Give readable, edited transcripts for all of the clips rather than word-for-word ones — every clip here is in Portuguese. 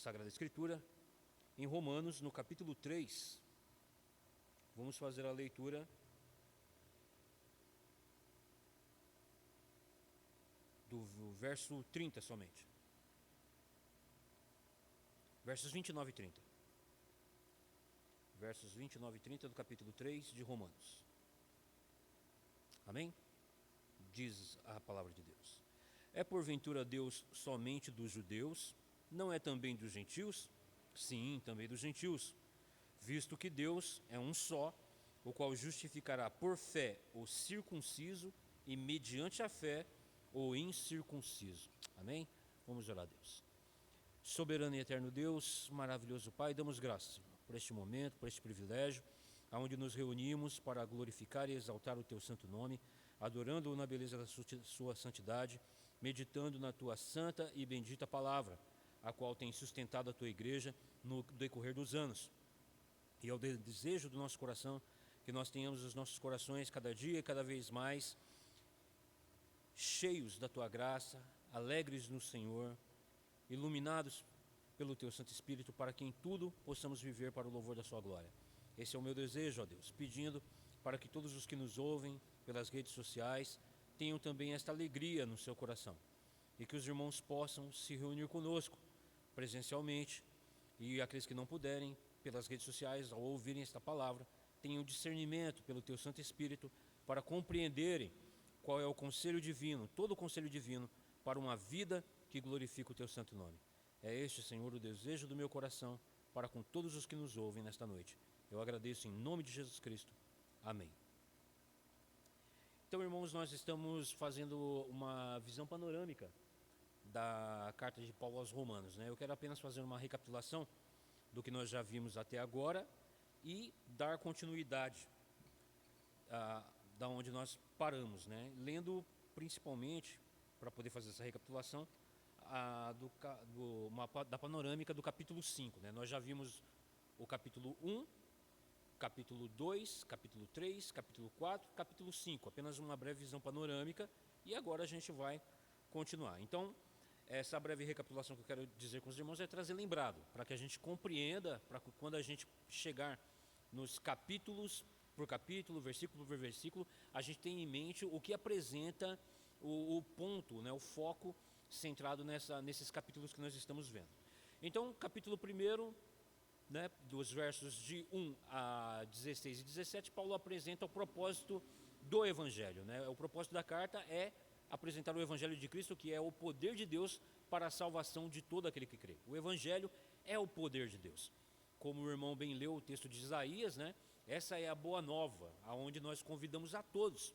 Sagrada Escritura, em Romanos, no capítulo 3. Vamos fazer a leitura do verso 30 somente. Versos 29 e 30. Versos 29 e 30 do capítulo 3 de Romanos. Amém? Diz a palavra de Deus. É porventura Deus somente dos judeus? Não é também dos gentios? Sim, também dos gentios. Visto que Deus é um só, o qual justificará por fé o circunciso e mediante a fé o incircunciso. Amém? Vamos orar a Deus. Soberano e eterno Deus, maravilhoso Pai, damos graças por este momento, por este privilégio, aonde nos reunimos para glorificar e exaltar o Teu santo nome, adorando-o na beleza da Sua santidade, meditando na Tua santa e bendita palavra, a qual tem sustentado a Tua igreja no decorrer dos anos. E é o desejo do nosso coração que nós tenhamos os nossos corações cada dia e cada vez mais cheios da Tua graça, alegres no Senhor, iluminados pelo Teu Santo Espírito, para que em tudo possamos viver para o louvor da Sua glória. Esse é o meu desejo, ó Deus, pedindo para que todos os que nos ouvem pelas redes sociais tenham também esta alegria no seu coração, e que os irmãos possam se reunir conosco presencialmente, e aqueles que não puderem, pelas redes sociais, ao ouvirem esta palavra, tenham discernimento pelo Teu Santo Espírito para compreenderem qual é o conselho divino, todo o conselho divino para uma vida que glorifica o Teu santo nome. É este, Senhor, o desejo do meu coração para com todos os que nos ouvem nesta noite. Eu agradeço em nome de Jesus Cristo. Amém. Então, irmãos, nós estamos fazendo uma visão panorâmica da carta de Paulo aos Romanos, né? Eu quero apenas fazer uma recapitulação do que nós já vimos até agora e dar continuidade da onde nós paramos, né? Lendo principalmente, para poder fazer essa recapitulação, da panorâmica do capítulo 5, né? Nós já vimos o capítulo 1, capítulo 2, capítulo 3, capítulo 4, capítulo 5, apenas uma breve visão panorâmica, e agora a gente vai continuar. Então, essa breve recapitulação que eu quero dizer com os irmãos é trazer lembrado, para que a gente compreenda, para que quando a gente chegar nos capítulos por capítulo, versículo por versículo, a gente tenha em mente o que apresenta o ponto, né, o foco centrado nesses capítulos que nós estamos vendo. Então, capítulo 1, né, dos versos de 1 a 16 e 17, Paulo apresenta o propósito do Evangelho, né? O propósito da carta é apresentar o Evangelho de Cristo, que é o poder de Deus para a salvação de todo aquele que crê. O Evangelho é o poder de Deus. Como o irmão bem leu o texto de Isaías, né? Essa é a boa nova, aonde nós convidamos a todos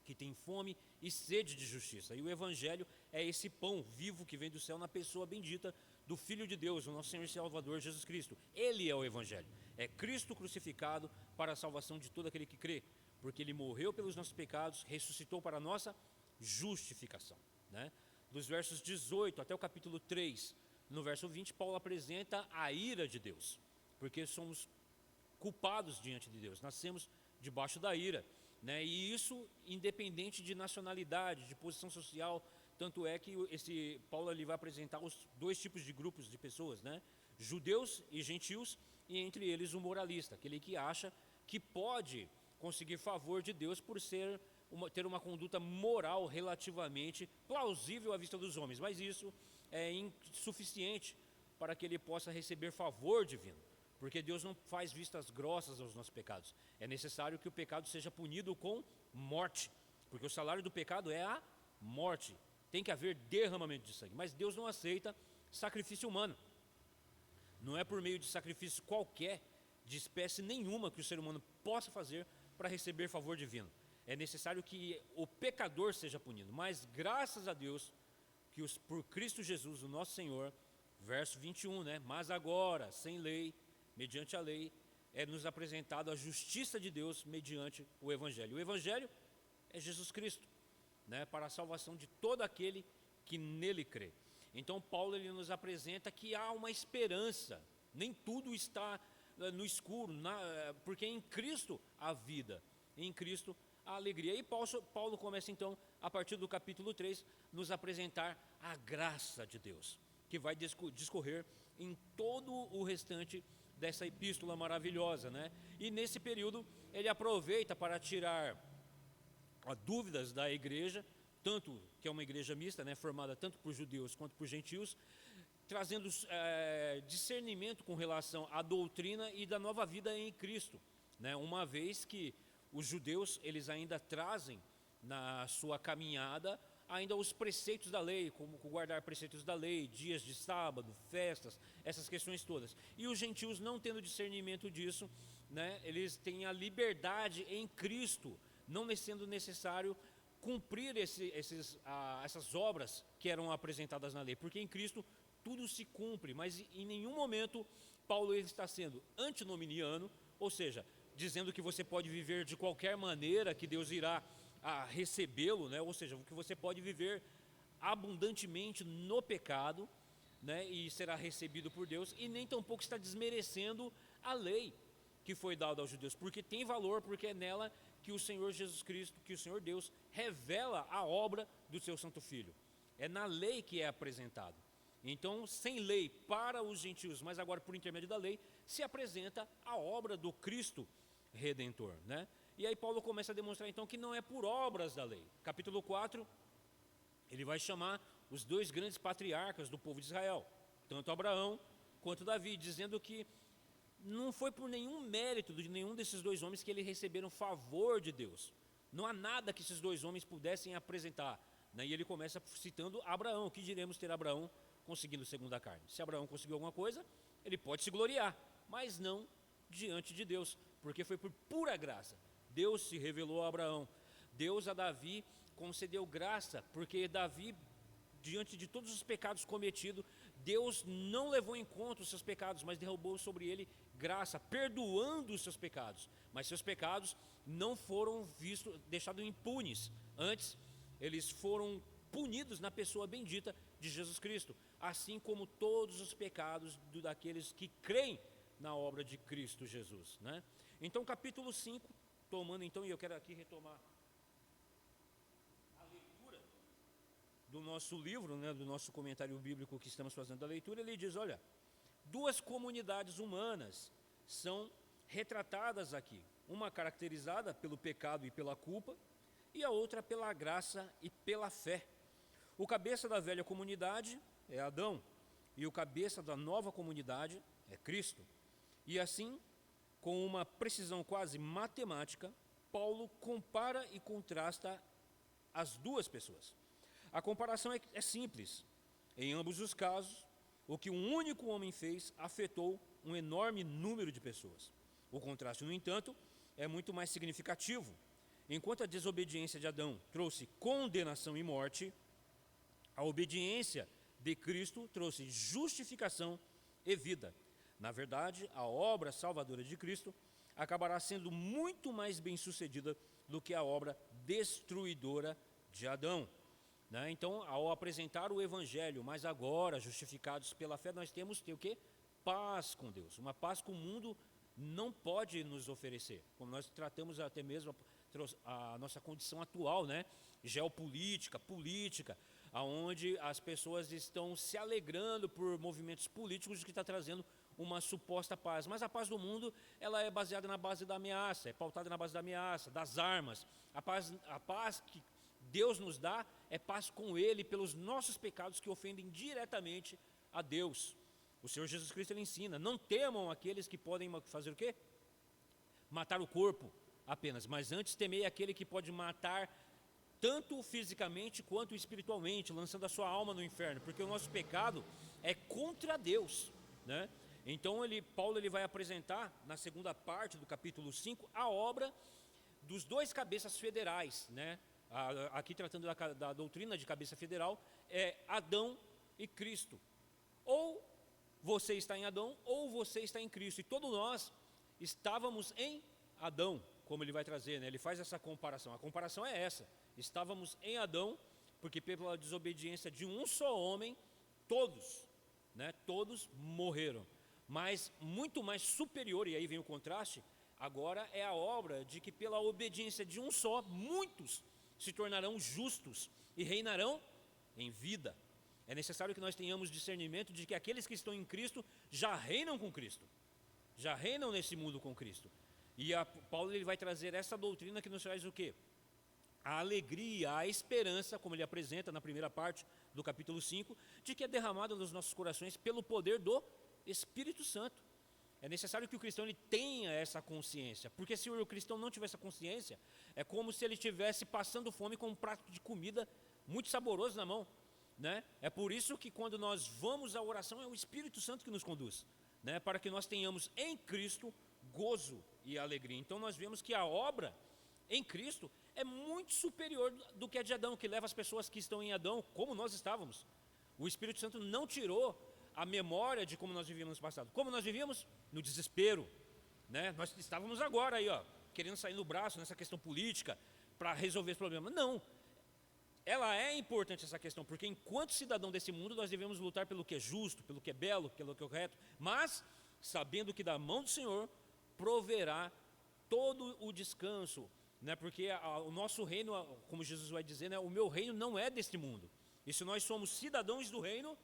que têm fome e sede de justiça. E o Evangelho é esse pão vivo que vem do céu na pessoa bendita do Filho de Deus, o nosso Senhor e Salvador Jesus Cristo. Ele é o Evangelho. É Cristo crucificado para a salvação de todo aquele que crê, porque Ele morreu pelos nossos pecados, ressuscitou para a nossa justificação, né? Dos versos 18 até o capítulo 3, no verso 20, Paulo apresenta a ira de Deus, porque somos culpados diante de Deus, nascemos debaixo da ira, né? E isso independente de nacionalidade, de posição social. Tanto é que Paulo ali vai apresentar os dois tipos de grupos de pessoas, né? Judeus e gentios, e entre eles o moralista, aquele que acha que pode conseguir favor de Deus por ter uma conduta moral relativamente plausível à vista dos homens, mas isso é insuficiente para que ele possa receber favor divino, porque Deus não faz vistas grossas aos nossos pecados. É necessário que o pecado seja punido com morte, porque o salário do pecado é a morte. Tem que haver derramamento de sangue, mas Deus não aceita sacrifício humano. Não é por meio de sacrifício qualquer, de espécie nenhuma, que o ser humano possa fazer para receber favor divino. É necessário que o pecador seja punido, mas graças a Deus, que por Cristo Jesus, o nosso Senhor, verso 21, né? Mas agora, sem lei, mediante a lei, é nos apresentado a justiça de Deus mediante o Evangelho. O Evangelho é Jesus Cristo, né? Para a salvação de todo aquele que nele crê. Então Paulo ele nos apresenta que há uma esperança, nem tudo está no escuro, porque em Cristo há vida, em Cristo há alegria. E Paulo começa então, a partir do capítulo 3, nos apresentar a graça de Deus. que vai discorrer em todo o restante dessa epístola maravilhosa, né? E nesse período ele aproveita para tirar dúvidas da igreja, tanto que é uma igreja mista, né, formada tanto por judeus quanto por gentios, trazendo discernimento com relação à doutrina e da nova vida em Cristo, né? Uma vez que os judeus eles ainda trazem na sua caminhada ainda os preceitos da lei, como guardar preceitos da lei, dias de sábado, festas, essas questões todas. E os gentios, não tendo discernimento disso, né, eles têm a liberdade em Cristo, não sendo necessário cumprir essas obras que eram apresentadas na lei, porque em Cristo tudo se cumpre, mas em nenhum momento Paulo ele está sendo antinominiano, ou seja, dizendo que você pode viver de qualquer maneira, que Deus irá recebê-lo, né? Ou seja, que você pode viver abundantemente no pecado, né? E será recebido por Deus, e nem tampouco está desmerecendo a lei que foi dada aos judeus, porque tem valor, porque é nela que o Senhor Jesus Cristo, que o Senhor Deus revela a obra do seu Santo Filho. É na lei que é apresentado. Então, sem lei para os gentios, mas agora por intermédio da lei, se apresenta a obra do Cristo Redentor, né? E aí Paulo começa a demonstrar então que não é por obras da lei. Capítulo 4, ele vai chamar os dois grandes patriarcas do povo de Israel, tanto Abraão quanto Davi, dizendo que não foi por nenhum mérito de nenhum desses dois homens que eles receberam favor de Deus. Não há nada que esses dois homens pudessem apresentar, né? E ele começa citando Abraão. Que diremos ter Abraão conseguindo segundo a carne? Se Abraão conseguiu alguma coisa, ele pode se gloriar, mas não diante de Deus, porque foi por pura graça. Deus se revelou a Abraão. Deus a Davi concedeu graça, porque Davi, diante de todos os pecados cometidos, Deus não levou em conta os seus pecados, mas derrubou sobre ele graça, perdoando os seus pecados. Mas seus pecados não foram deixados impunes. Antes, eles foram punidos na pessoa bendita de Jesus Cristo, assim como todos os pecados daqueles que creem na obra de Cristo Jesus, né? Então, capítulo 5, tomando então, e eu quero aqui retomar a leitura do nosso livro, né, do nosso comentário bíblico que estamos fazendo da leitura, ele diz, olha, duas comunidades humanas são retratadas aqui, uma caracterizada pelo pecado e pela culpa, e a outra pela graça e pela fé. O cabeça da velha comunidade é Adão, e o cabeça da nova comunidade é Cristo. E assim, com uma precisão quase matemática, Paulo compara e contrasta as duas pessoas. A comparação é simples. Em ambos os casos, o que um único homem fez afetou um enorme número de pessoas. O contraste, no entanto, é muito mais significativo. Enquanto a desobediência de Adão trouxe condenação e morte, a obediência de Cristo trouxe justificação e vida. Na verdade, a obra salvadora de Cristo acabará sendo muito mais bem-sucedida do que a obra destruidora de Adão, né? Então, ao apresentar o Evangelho, mas agora justificados pela fé, nós temos que ter o quê? Paz com Deus, uma paz que o mundo não pode nos oferecer, como nós tratamos até mesmo a nossa condição atual, né? Geopolítica, política, aonde as pessoas estão se alegrando por movimentos políticos que está trazendo uma suposta paz, mas a paz do mundo, ela é baseada na base da ameaça, é pautada na base da ameaça, das armas. A paz que Deus nos dá é paz com Ele pelos nossos pecados que ofendem diretamente a Deus. O Senhor Jesus Cristo ele ensina, não temam aqueles que podem fazer o quê? Matar o corpo apenas, mas antes temei aquele que pode matar tanto fisicamente quanto espiritualmente, lançando a sua alma no inferno, porque o nosso pecado é contra Deus, né? Então Paulo vai apresentar na segunda parte do capítulo 5 a obra dos dois cabeças federais, né? Aqui tratando da doutrina de cabeça federal, é Adão e Cristo. Ou você está em Adão, ou você está em Cristo. E todos nós estávamos em Adão, como ele vai trazer, né? Ele faz essa comparação. A comparação é essa. Estávamos em Adão, porque pela desobediência de um só homem, todos, né? Todos morreram. Mas muito mais superior, e aí vem o contraste, agora é a obra de que pela obediência de um só, muitos se tornarão justos e reinarão em vida. É necessário que nós tenhamos discernimento de que aqueles que estão em Cristo já reinam com Cristo, já reinam nesse mundo com Cristo. E Paulo ele vai trazer essa doutrina que nos traz o quê? A alegria, a esperança, como ele apresenta na primeira parte do capítulo 5, de que é derramada nos nossos corações pelo poder do Espírito Santo. É necessário que o cristão ele tenha essa consciência, porque se o cristão não tiver essa consciência, é como se ele estivesse passando fome com um prato de comida muito saboroso na mão, né? É por isso que quando nós vamos à oração, é o Espírito Santo que nos conduz, né? Para que nós tenhamos em Cristo gozo e alegria. Então nós vemos que a obra em Cristo é muito superior do que a de Adão, que leva as pessoas que estão em Adão, como nós estávamos. O Espírito Santo não tirou a memória de como nós vivíamos no passado. Como nós vivíamos? No desespero, né? Nós estávamos agora aí, ó, querendo sair no braço nessa questão política para resolver esse problema. Não. Ela é importante essa questão, porque enquanto cidadão desse mundo, nós devemos lutar pelo que é justo, pelo que é belo, pelo que é correto, mas sabendo que da mão do Senhor proverá todo o descanso, né? Porque o nosso reino, como Jesus vai dizer, né? O meu reino não é deste mundo. E se nós somos cidadãos do reino,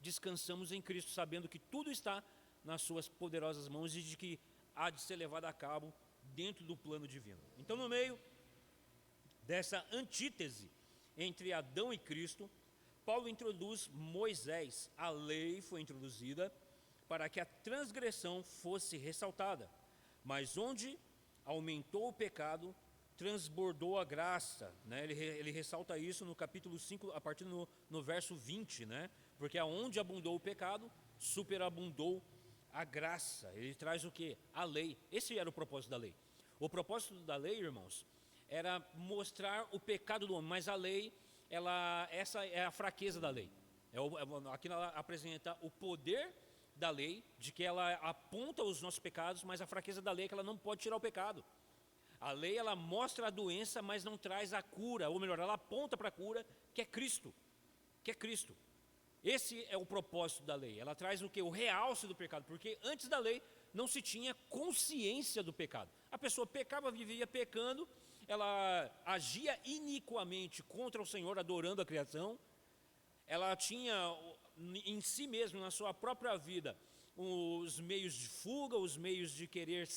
descansamos em Cristo, sabendo que tudo está nas suas poderosas mãos e de que há de ser levado a cabo dentro do plano divino. Então, no meio dessa antítese entre Adão e Cristo, Paulo introduz Moisés. A lei foi introduzida para que a transgressão fosse ressaltada, mas onde aumentou o pecado, transbordou a graça, né? Ele ressalta isso no capítulo 5, a partir no verso 20, né? Porque aonde abundou o pecado, superabundou a graça. Ele traz o que? A lei. Esse era o propósito da lei. O propósito da lei, irmãos, era mostrar o pecado do homem, mas a lei, essa é a fraqueza da lei. Aqui ela apresenta o poder da lei, de que ela aponta os nossos pecados, mas a fraqueza da lei é que ela não pode tirar o pecado. A lei, ela mostra a doença, mas não traz a cura, ou melhor, ela aponta para a cura, que é Cristo, que é Cristo. Esse é o propósito da lei. Ela traz o que? O realce do pecado, porque antes da lei não se tinha consciência do pecado. A pessoa pecava, vivia pecando, ela agia iniquamente contra o Senhor, adorando a criação. Ela tinha em si mesma, na sua própria vida, os meios de fuga, os meios de querer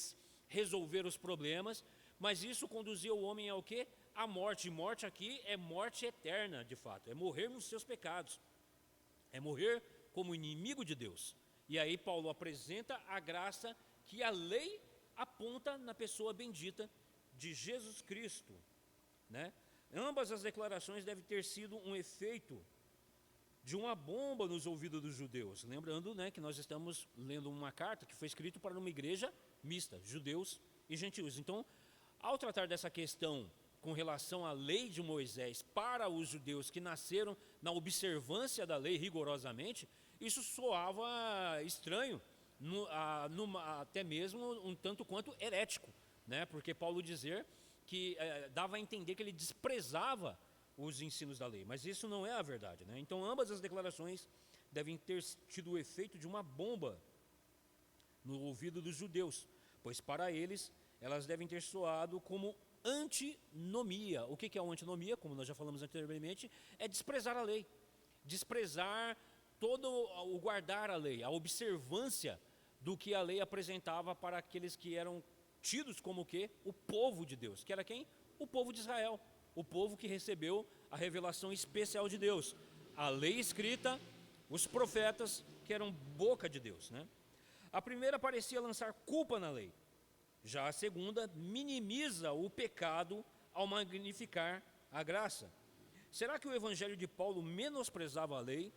resolver os problemas, mas isso conduzia o homem ao quê? A morte. E morte aqui é morte eterna, de fato, é morrer nos seus pecados, é morrer como inimigo de Deus. E aí Paulo apresenta a graça que a lei aponta na pessoa bendita de Jesus Cristo, né? Ambas as declarações devem ter sido um efeito de uma bomba nos ouvidos dos judeus. Lembrando, né, que nós estamos lendo uma carta que foi escrita para uma igreja mista, judeus e gentios. Então, ao tratar dessa questão com relação à lei de Moisés para os judeus que nasceram na observância da lei rigorosamente, isso soava estranho, até mesmo um tanto quanto herético, né? Porque Paulo dizer que dava a entender que ele desprezava os ensinos da lei, mas isso não é a verdade, né? Então ambas as declarações devem ter tido o efeito de uma bomba no ouvido dos judeus, pois para eles elas devem ter soado como antinomia. O que é a antinomia? Como nós já falamos anteriormente, é desprezar a lei, desprezar todo o guardar a lei, a observância do que a lei apresentava para aqueles que eram tidos como o quê? O povo de Deus, que era quem? O povo de Israel, o povo que recebeu a revelação especial de Deus, a lei escrita, os profetas que eram boca de Deus, né? A primeira parecia lançar culpa na lei, já a segunda minimiza o pecado ao magnificar a graça. Será que o evangelho de Paulo menosprezava a lei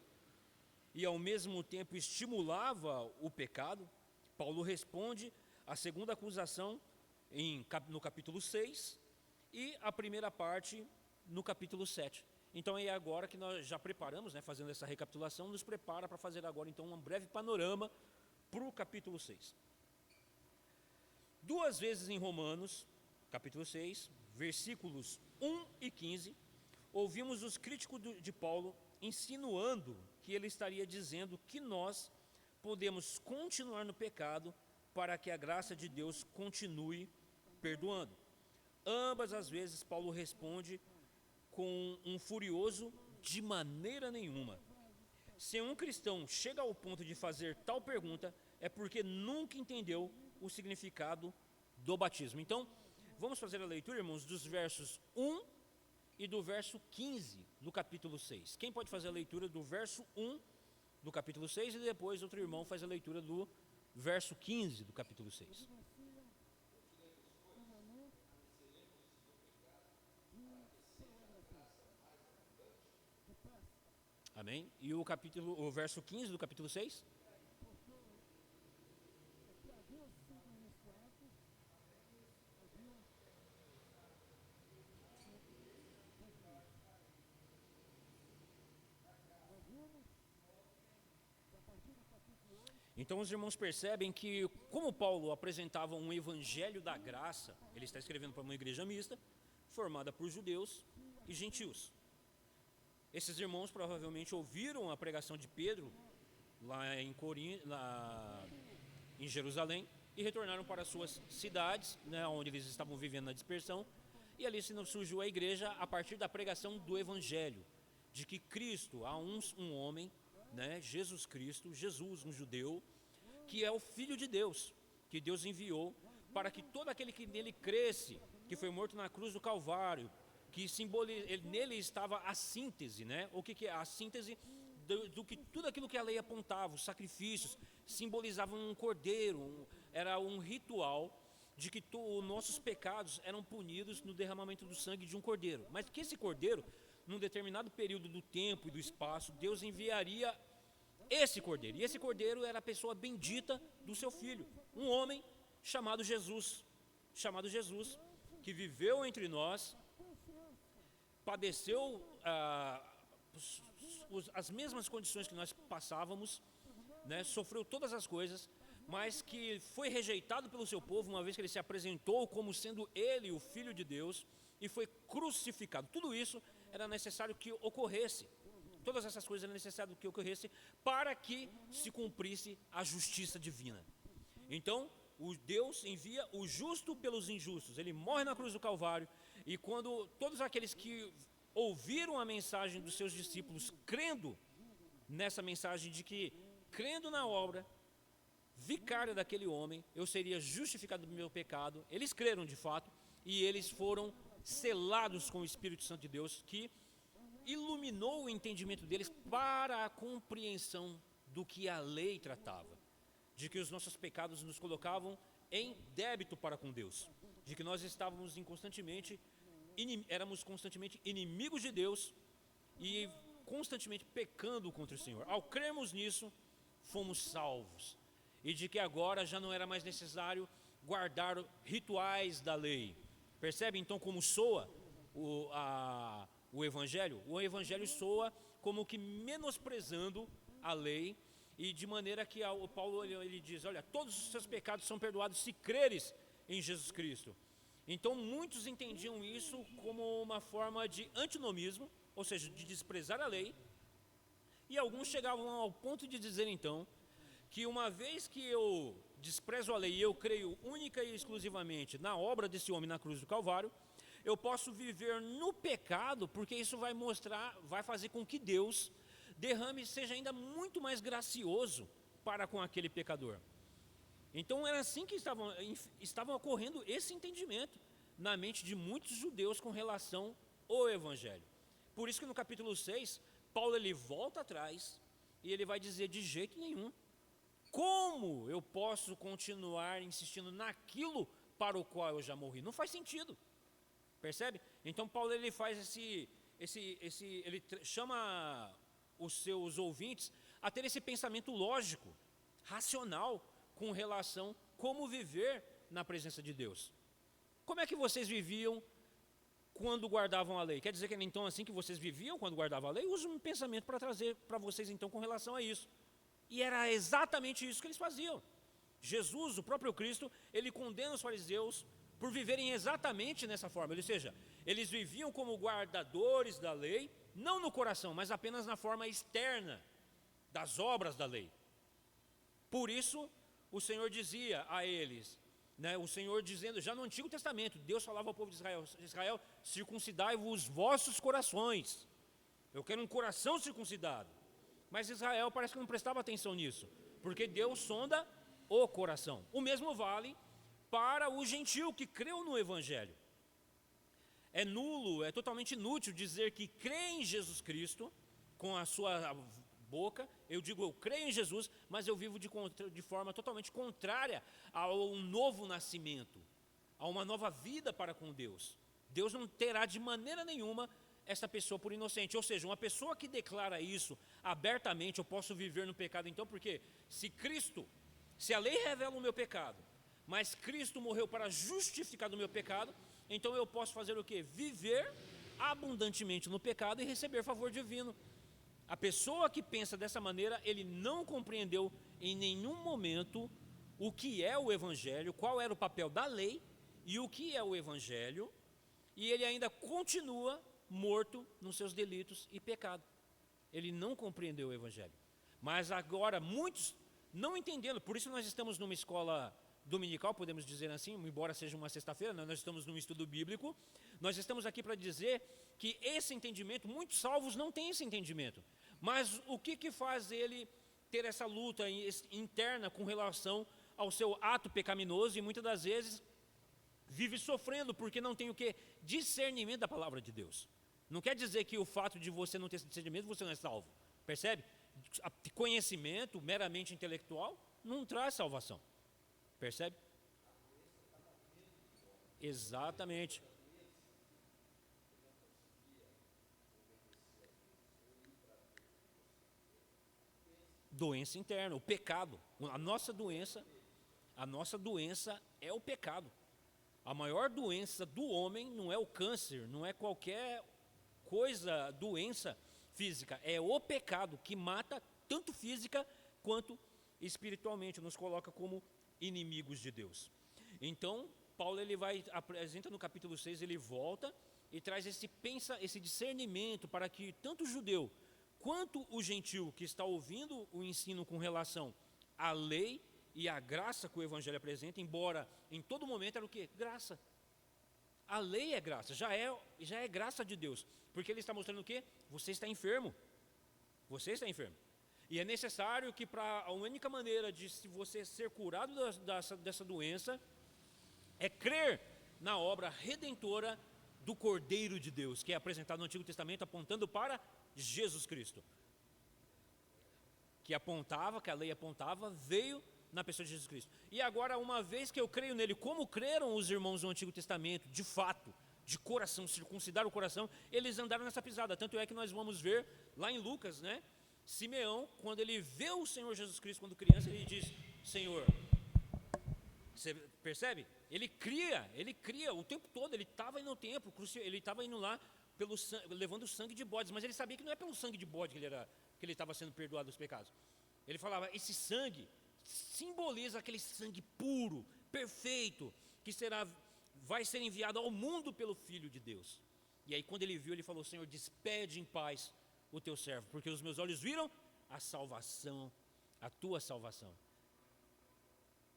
e ao mesmo tempo estimulava o pecado? Paulo responde a segunda acusação no capítulo 6 e a primeira parte no capítulo 7. Então é agora que nós já preparamos, né, fazendo essa recapitulação, nos prepara para fazer agora então um breve panorama para o capítulo 6. Duas vezes em Romanos, capítulo 6, versículos 1 e 15, ouvimos os críticos de Paulo insinuando que ele estaria dizendo que nós podemos continuar no pecado para que a graça de Deus continue perdoando. Ambas as vezes Paulo responde com um furioso de maneira nenhuma. Se um cristão chega ao ponto de fazer tal pergunta, é porque nunca entendeu o significado do batismo. Então, vamos fazer a leitura, irmãos, dos versos 1 e do verso 15 do capítulo 6. Quem pode fazer a leitura do verso 1 do capítulo 6 e depois outro irmão faz a leitura do verso 15 do capítulo 6. Amém? E o verso 15 do capítulo 6? Então os irmãos percebem que, como Paulo apresentava um evangelho da graça, ele está escrevendo para uma igreja mista, formada por judeus e gentios. Esses irmãos provavelmente ouviram a pregação de Pedro lá em Jerusalém e retornaram para suas cidades, né, onde eles estavam vivendo na dispersão, e ali surgiu a igreja a partir da pregação do evangelho, de que Cristo, há um homem, né, Jesus Cristo, Jesus, um judeu, que é o Filho de Deus, que Deus enviou para que todo aquele que nele cresce, que foi morto na cruz do Calvário, que nele estava a síntese, né? O que é a síntese do que tudo aquilo que a lei apontava, os sacrifícios simbolizavam um cordeiro, era um ritual de que os nossos pecados eram punidos no derramamento do sangue de um cordeiro, mas que esse cordeiro, num determinado período do tempo e do espaço, Deus enviaria esse cordeiro, e esse cordeiro era a pessoa bendita do seu filho, um homem chamado Jesus, que viveu entre nós, padeceu as mesmas condições que nós passávamos, né, sofreu todas as coisas, mas que foi rejeitado pelo seu povo, uma vez que ele se apresentou como sendo ele o Filho de Deus, e foi crucificado. Tudo isso era necessário que ocorresse, todas essas coisas eram necessárias que ocorresse para que se cumprisse a justiça divina. Então, o Deus envia o justo pelos injustos, ele morre na cruz do Calvário, e quando todos aqueles que ouviram a mensagem dos seus discípulos, crendo nessa mensagem de que, crendo na obra vicária daquele homem, eu seria justificado do meu pecado, eles creram de fato, e eles foram selados com o Espírito Santo de Deus, que iluminou o entendimento deles para a compreensão do que a lei tratava, de que os nossos pecados nos colocavam em débito para com Deus, de que nós estávamos éramos constantemente inimigos de Deus e constantemente pecando contra o Senhor. Ao crermos nisso, fomos salvos, e de que agora já não era mais necessário guardar rituais da lei. Percebe então como soa o Evangelho? O Evangelho soa como que menosprezando a lei, e de maneira que o Paulo ele diz, olha, todos os seus pecados são perdoados se creres em Jesus Cristo. Então muitos entendiam isso como uma forma de antinomismo, ou seja, de desprezar a lei, e alguns chegavam ao ponto de dizer então, que uma vez que eu desprezo a lei e eu creio única e exclusivamente na obra desse homem na cruz do Calvário, eu posso viver no pecado, porque isso vai fazer com que Deus seja ainda muito mais gracioso para com aquele pecador. Então era assim que estavam ocorrendo esse entendimento na mente de muitos judeus com relação ao Evangelho. Por isso que no capítulo 6, Paulo ele volta atrás e ele vai dizer, de jeito nenhum, como eu posso continuar insistindo naquilo para o qual eu já morri? Não faz sentido. Percebe? Então Paulo ele faz ele chama os seus ouvintes a ter esse pensamento lógico, racional, com relação a como viver na presença de Deus. Como é que vocês viviam quando guardavam a lei? Quer dizer que então assim que vocês viviam quando guardavam a lei? Uso um pensamento para trazer para vocês então com relação a isso. E era exatamente isso que eles faziam. Jesus, o próprio Cristo, ele condena os fariseus por viverem exatamente nessa forma. Ou seja, eles viviam como guardadores da lei, não no coração, mas apenas na forma externa das obras da lei. Por isso, o Senhor dizia a eles, né, o Senhor dizendo, já no Antigo Testamento, Deus falava ao povo de Israel, circuncidai-vos os vossos corações. Eu quero um coração circuncidado. Mas Israel parece que não prestava atenção nisso, porque Deus sonda o coração. O mesmo vale para o gentil que creu no Evangelho. É nulo, é totalmente inútil dizer que crê em Jesus Cristo com a sua boca. Eu digo, eu creio em Jesus, mas eu vivo de forma totalmente contrária ao novo nascimento, a uma nova vida para com Deus. Deus não terá de maneira nenhuma essa pessoa por inocente. Ou seja, uma pessoa que declara isso abertamente, eu posso viver no pecado então, porque se a lei revela o meu pecado, mas Cristo morreu para justificar do meu pecado, então eu posso fazer o quê? Viver abundantemente no pecado e receber favor divino. A pessoa que pensa dessa maneira, ele não compreendeu em nenhum momento o que é o Evangelho, qual era o papel da lei e o que é o Evangelho, e ele ainda continua morto nos seus delitos e pecado. Ele não compreendeu o Evangelho. Mas agora muitos não entendendo, por isso nós estamos numa escola dominical, podemos dizer assim, embora seja uma sexta-feira, nós estamos num estudo bíblico. Nós estamos aqui para dizer que esse entendimento, muitos salvos não têm esse entendimento. Mas o que faz ele ter essa luta interna com relação ao seu ato pecaminoso e muitas das vezes vive sofrendo porque não tem o que? Discernimento da palavra de Deus. Não quer dizer que o fato de você não ter esse discernimento, você não é salvo. Percebe? Conhecimento meramente intelectual não traz salvação. Percebe? Exatamente. Doença interna, o pecado. A nossa doença é o pecado. A maior doença do homem não é o câncer, não é qualquer doença física, é o pecado que mata tanto física quanto espiritualmente, nos coloca como inimigos de Deus. Então, Paulo apresenta no capítulo 6, ele volta e traz esse discernimento para que tanto o judeu quanto o gentil que está ouvindo o ensino com relação à lei e à graça que o Evangelho apresenta, embora em todo momento era o quê? Graça. A lei é graça, já é graça de Deus, porque ele está mostrando o quê? Você está enfermo. Você está enfermo. E é necessário que a única maneira de você ser curado dessa doença é crer na obra redentora do Cordeiro de Deus, que é apresentado no Antigo Testamento apontando para Jesus Cristo. Que a lei apontava, veio na pessoa de Jesus Cristo. E agora, uma vez que eu creio nele, como creram os irmãos do Antigo Testamento, de fato, de coração, circuncidaram o coração, eles andaram nessa pisada. Tanto é que nós vamos ver lá em Lucas, né? Simeão, quando ele vê o Senhor Jesus Cristo quando criança, ele diz: Senhor, você percebe? Ele cria o tempo todo. Ele estava indo no templo, ele estava indo lá levando sangue de bodes, mas ele sabia que não é pelo sangue de bode que ele estava sendo perdoado dos pecados. Ele falava: esse sangue simboliza aquele sangue puro, perfeito, que vai ser enviado ao mundo pelo Filho de Deus. E aí quando ele viu, ele falou: Senhor, despede em paz o teu servo, porque os meus olhos viram a salvação, a tua salvação.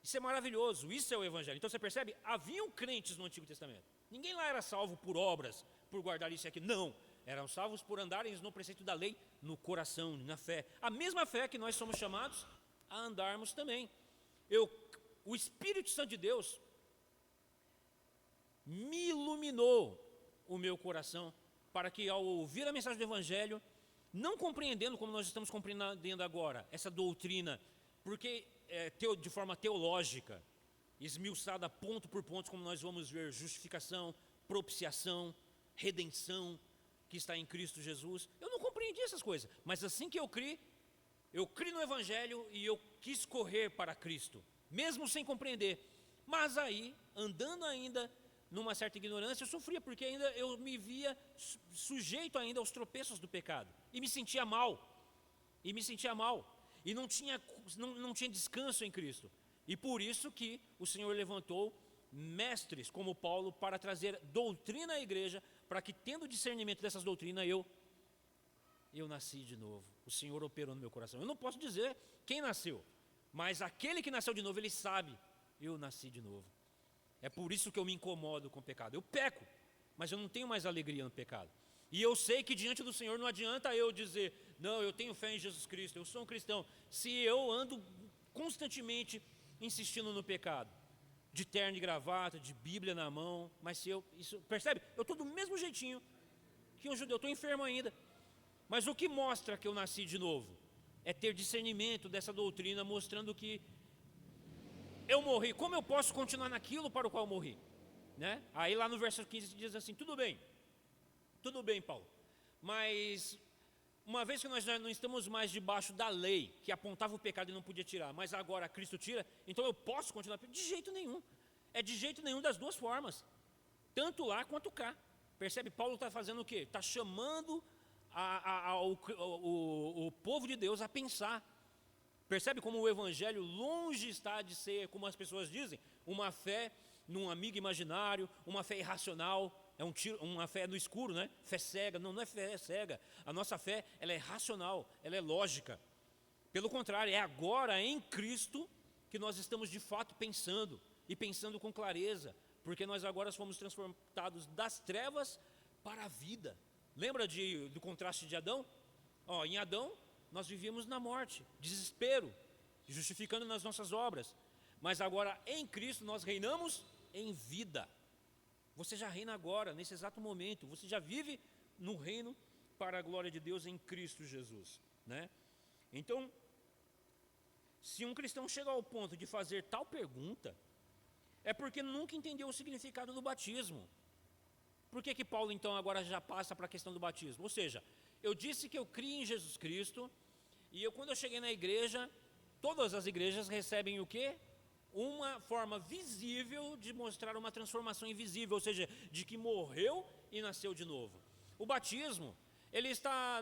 Isso é maravilhoso, isso é o Evangelho. Então você percebe, haviam crentes no Antigo Testamento. Ninguém lá era salvo por obras, por guardar isso e aquilo. Não, eram salvos por andarem no preceito da lei, no coração, na fé. A mesma fé que nós somos chamados a andarmos também. O Espírito Santo de Deus me iluminou o meu coração para que, ao ouvir a mensagem do Evangelho, não compreendendo como nós estamos compreendendo agora essa doutrina, porque de forma teológica, esmiuçada ponto por ponto, como nós vamos ver, justificação, propiciação, redenção, que está em Cristo Jesus. Eu não compreendi essas coisas, mas assim que eu criei no Evangelho e eu quis correr para Cristo, mesmo sem compreender. Mas aí, andando ainda numa certa ignorância, eu sofria, porque ainda eu me via sujeito ainda aos tropeços do pecado, e me sentia mal, e não tinha descanso em Cristo. E por isso que o Senhor levantou mestres como Paulo para trazer doutrina à igreja, para que, tendo discernimento dessas doutrinas, eu nasci de novo. O Senhor operou no meu coração. Eu não posso dizer quem nasceu, mas aquele que nasceu de novo, ele sabe: eu nasci de novo. É por isso que eu me incomodo com o pecado. Eu peco, mas eu não tenho mais alegria no pecado. E eu sei que diante do Senhor não adianta eu dizer, não, eu tenho fé em Jesus Cristo, eu sou um cristão, se eu ando constantemente insistindo no pecado, de terno e gravata, de Bíblia na mão, mas se eu, isso, percebe? Eu estou do mesmo jeitinho que um judeu, estou enfermo ainda. Mas o que mostra que eu nasci de novo? É ter discernimento dessa doutrina, mostrando que eu morri, como eu posso continuar naquilo para o qual eu morri? Né? Aí lá no verso 15 diz assim, tudo bem, Paulo, mas uma vez que nós já não estamos mais debaixo da lei, que apontava o pecado e não podia tirar, mas agora Cristo tira, então eu posso continuar? De jeito nenhum, é de jeito nenhum das duas formas, tanto lá quanto cá. Percebe? Paulo está fazendo o quê? Está chamando o povo de Deus a pensar. Percebe como o evangelho longe está de ser, como as pessoas dizem, uma fé num amigo imaginário, uma fé irracional, uma fé no escuro, né? Fé cega. Não é fé cega. A nossa fé, ela é racional, ela é lógica. Pelo contrário, é agora em Cristo que nós estamos de fato pensando, e pensando com clareza, porque nós agora fomos transportados das trevas para a vida. Lembra do contraste de Adão? Em Adão, nós vivíamos na morte, desespero, justificando nas nossas obras. Mas agora, em Cristo, nós reinamos em vida. Você já reina agora, nesse exato momento. Você já vive no reino para a glória de Deus em Cristo Jesus, né? Então, se um cristão chega ao ponto de fazer tal pergunta, é porque nunca entendeu o significado do batismo. Por que Paulo então agora já passa para a questão do batismo? Ou seja, eu disse que eu crio em Jesus Cristo, e quando eu cheguei na igreja, todas as igrejas recebem o quê? Uma forma visível de mostrar uma transformação invisível, ou seja, de que morreu e nasceu de novo. O batismo, ele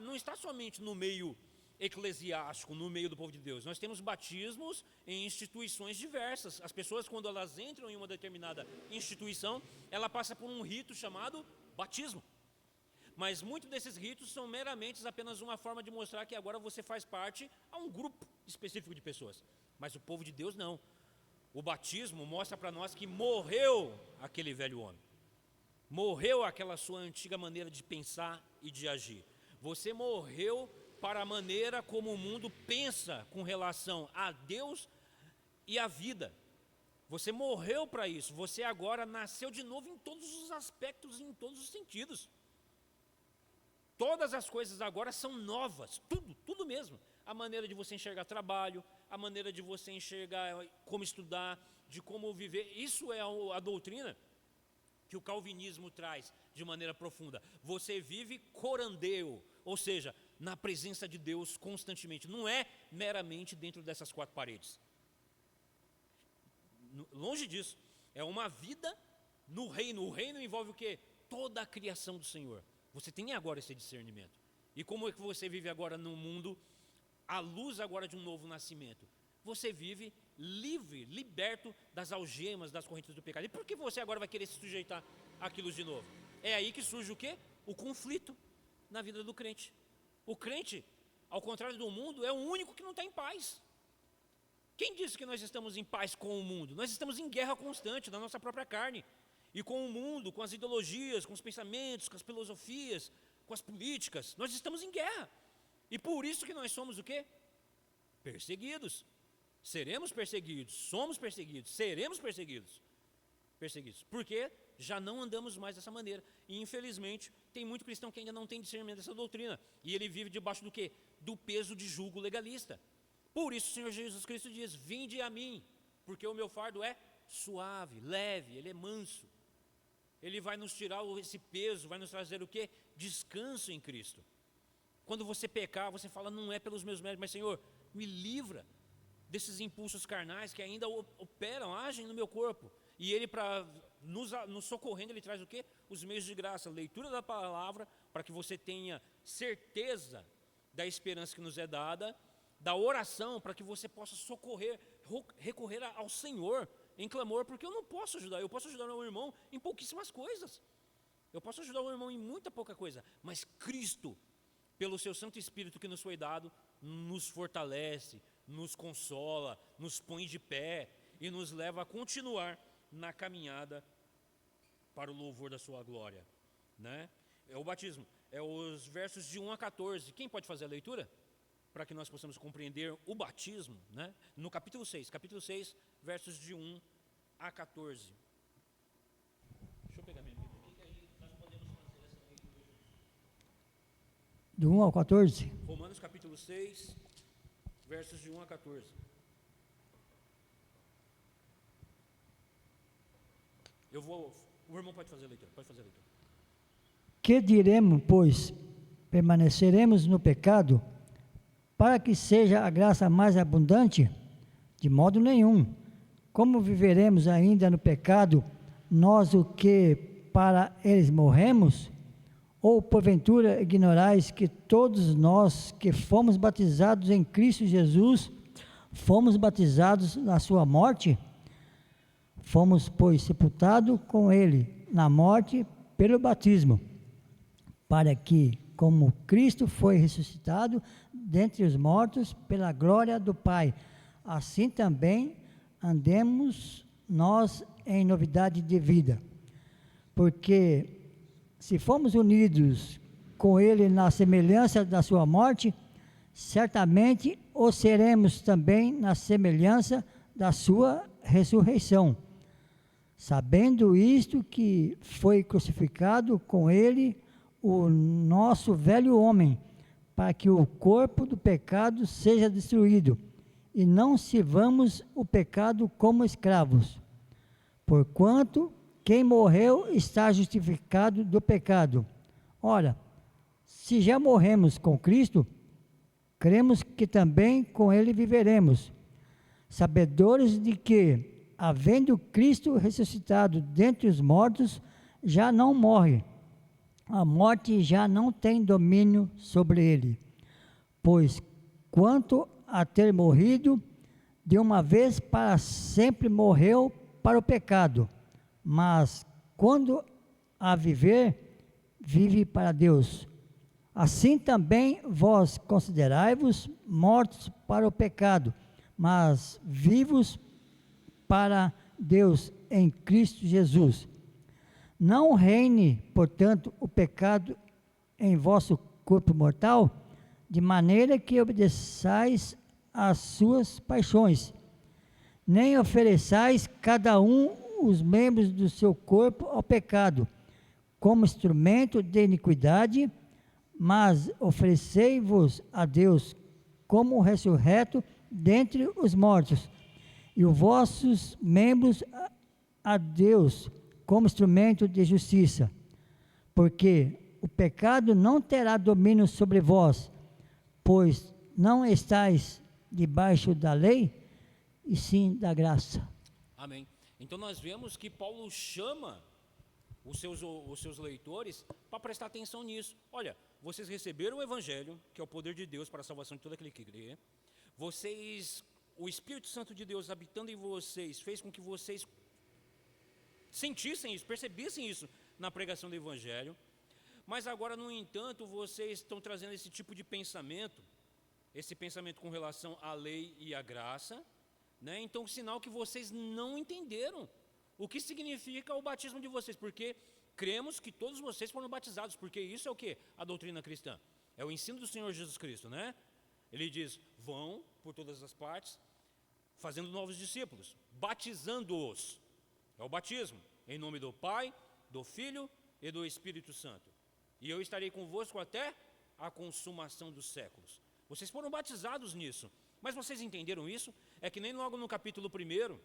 não está somente no meio eclesiástico, no meio do povo de Deus. Nós temos batismos em instituições diversas. As pessoas, quando elas entram em uma determinada instituição, ela passa por um rito chamado batismo. Mas muitos desses ritos são meramente apenas uma forma de mostrar que agora você faz parte a um grupo específico de pessoas. Mas o povo de Deus não. O batismo mostra para nós que morreu aquele velho homem. Morreu aquela sua antiga maneira de pensar e de agir. Você morreu para a maneira como o mundo pensa com relação a Deus e a vida. Você morreu para isso. Você agora nasceu de novo em todos os aspectos e em todos os sentidos. Todas as coisas agora são novas, tudo mesmo. A maneira de você enxergar trabalho, a maneira de você enxergar como estudar, de como viver. Isso é a doutrina que o calvinismo traz de maneira profunda. Você vive corandeu, ou seja, na presença de Deus constantemente. Não é meramente dentro dessas quatro paredes. Longe disso. É uma vida no reino. O reino envolve o quê? Toda a criação do Senhor. Você tem agora esse discernimento. E como é que você vive agora no mundo, à luz agora de um novo nascimento? Você vive livre, liberto das algemas, das correntes do pecado. E por que você agora vai querer se sujeitar àquilo de novo? É aí que surge o quê? O conflito na vida do crente. O crente, ao contrário do mundo, é o único que não está em paz. Quem disse que nós estamos em paz com o mundo? Nós estamos em guerra constante na nossa própria carne. E com o mundo, com as ideologias, com os pensamentos, com as filosofias, com as políticas, nós estamos em guerra. E por isso que nós somos o quê? Perseguidos. Seremos perseguidos, somos perseguidos, seremos perseguidos. Porque já não andamos mais dessa maneira. E infelizmente, tem muito cristão que ainda não tem discernimento dessa doutrina. E ele vive debaixo do quê? Do peso de jugo legalista. Por isso o Senhor Jesus Cristo diz, vinde a mim, porque o meu fardo é suave, leve, ele é manso. Ele vai nos tirar esse peso, vai nos trazer o quê? Descanso em Cristo. Quando você pecar, você fala, não é pelos meus méritos, mas Senhor, me livra desses impulsos carnais que ainda operam, agem no meu corpo. E Ele, para nos socorrendo, Ele traz o quê? Os meios de graça, leitura da palavra, para que você tenha certeza da esperança que nos é dada, da oração, para que você possa recorrer ao Senhor em clamor, porque eu não posso ajudar. Eu posso ajudar o meu irmão em pouquíssimas coisas. Eu posso ajudar o meu irmão em muita pouca coisa, mas Cristo, pelo seu Santo Espírito que nos foi dado, nos fortalece, nos consola, nos põe de pé e nos leva a continuar na caminhada para o louvor da sua glória, né? É o batismo. é os versos de 1 a 14. Quem pode fazer a leitura? Para que nós possamos compreender o batismo, né? No capítulo 6, versos de 1 a 14. Deixa eu pegar minha Bíblia aqui, que aí nós podemos fazer essa leitura. Do 1 ao 14? Romanos capítulo 6, versos de 1 a 14. O irmão pode fazer a leitura, Que diremos, pois? Permaneceremos no pecado para que seja a graça mais abundante? De modo nenhum. Como viveremos ainda no pecado, nós o que para eles morremos? Ou porventura ignorais que todos nós que fomos batizados em Cristo Jesus, fomos batizados na sua morte? Fomos, pois, sepultados com ele na morte pelo batismo, para que, como Cristo foi ressuscitado dentre os mortos pela glória do Pai, assim também andemos nós em novidade de vida. Porque se fomos unidos com ele na semelhança da sua morte, certamente o seremos também na semelhança da sua ressurreição. Sabendo isto, que foi crucificado com ele o nosso velho homem, para que o corpo do pecado seja destruído, e não sirvamos o pecado como escravos. Porquanto quem morreu está justificado do pecado. Ora, se já morremos com Cristo, cremos que também com ele viveremos, sabedores de que, havendo Cristo ressuscitado dentre os mortos, já não morre. A morte já não tem domínio sobre ele. Pois, quanto a ter morrido, de uma vez para sempre morreu para o pecado, mas quando a viver, vive para Deus. Assim também vós considerai-vos mortos para o pecado, mas vivos para Deus em Cristo Jesus. Não reine, portanto, o pecado em vosso corpo mortal, de maneira que obedeçais às suas paixões, nem ofereçais cada um os membros do seu corpo ao pecado, como instrumento de iniquidade, mas oferecei-vos a Deus como ressurreto dentre os mortos, e os vossos membros a Deus como instrumento de justiça, porque o pecado não terá domínio sobre vós, pois não estáis debaixo da lei, e sim da graça. Amém. Então nós vemos que Paulo chama os seus leitores para prestar atenção nisso. Olha, vocês receberam o Evangelho, que é o poder de Deus para a salvação de todo aquele que crê. O Espírito Santo de Deus habitando em vocês, fez com que vocês sentissem isso, percebessem isso na pregação do Evangelho. Mas agora, no entanto, vocês estão trazendo esse tipo de pensamento, esse pensamento com relação à lei e à graça, né? Então, sinal que vocês não entenderam o que significa o batismo de vocês, porque cremos que todos vocês foram batizados, porque isso é o que? A doutrina cristã. É o ensino do Senhor Jesus Cristo, né? Ele diz, vão por todas as partes, fazendo novos discípulos, batizando-os. É o batismo, em nome do Pai, do Filho e do Espírito Santo. E eu estarei convosco até a consumação dos séculos. Vocês foram batizados nisso. Mas vocês entenderam isso? É que nem logo no capítulo 1,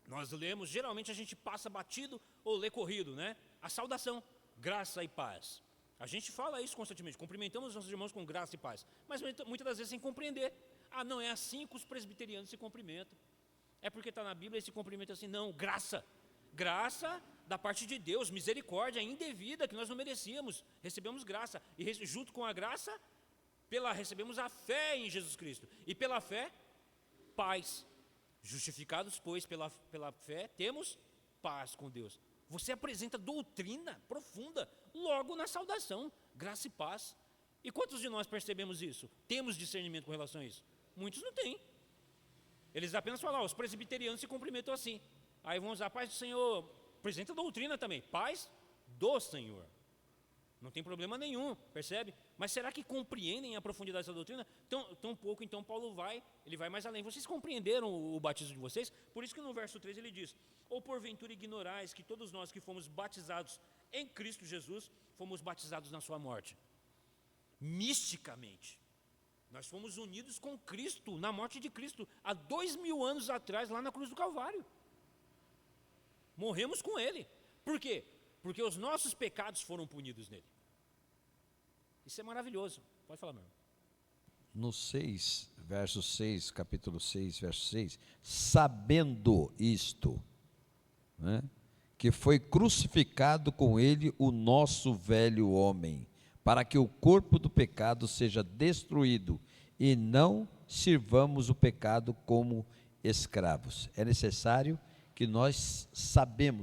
nós lemos, geralmente a gente passa batido ou lê corrido, né? A saudação, graça e paz. A gente fala isso constantemente, cumprimentamos os nossos irmãos com graça e paz. Mas muitas das vezes sem compreender. Ah, não, é assim que os presbiterianos se cumprimentam. É porque está na Bíblia esse cumprimento assim, não, graça. Graça da parte de Deus, misericórdia indevida que nós não merecíamos. Recebemos graça. E junto com a graça, recebemos a fé em Jesus Cristo. E pela fé, paz. Justificados, pois, pela fé, temos paz com Deus. Você apresenta doutrina profunda logo na saudação, graça e paz. E quantos de nós percebemos isso? Temos discernimento com relação a isso? Muitos não têm. Eles apenas falam, os presbiterianos se cumprimentam assim. Aí vão usar a paz do Senhor, apresenta doutrina também, paz do Senhor. Não tem problema nenhum, percebe? Mas será que compreendem a profundidade dessa doutrina? Tão pouco, então Paulo ele vai mais além. Vocês compreenderam o batismo de vocês? Por isso que no verso 3 ele diz: ou porventura ignorais que todos nós que fomos batizados em Cristo Jesus, fomos batizados na sua morte. Misticamente. Nós fomos unidos com Cristo, na morte de Cristo, há 2000 anos atrás, lá na cruz do Calvário. Morremos com Ele. Por quê? Porque os nossos pecados foram punidos nele. Isso é maravilhoso. Pode falar, meu irmão. No 6, verso 6, capítulo 6, verso 6, sabendo isto, né, que foi crucificado com ele o nosso velho homem, para que o corpo do pecado seja destruído e não sirvamos o pecado como escravos. É necessário que nós sabendo.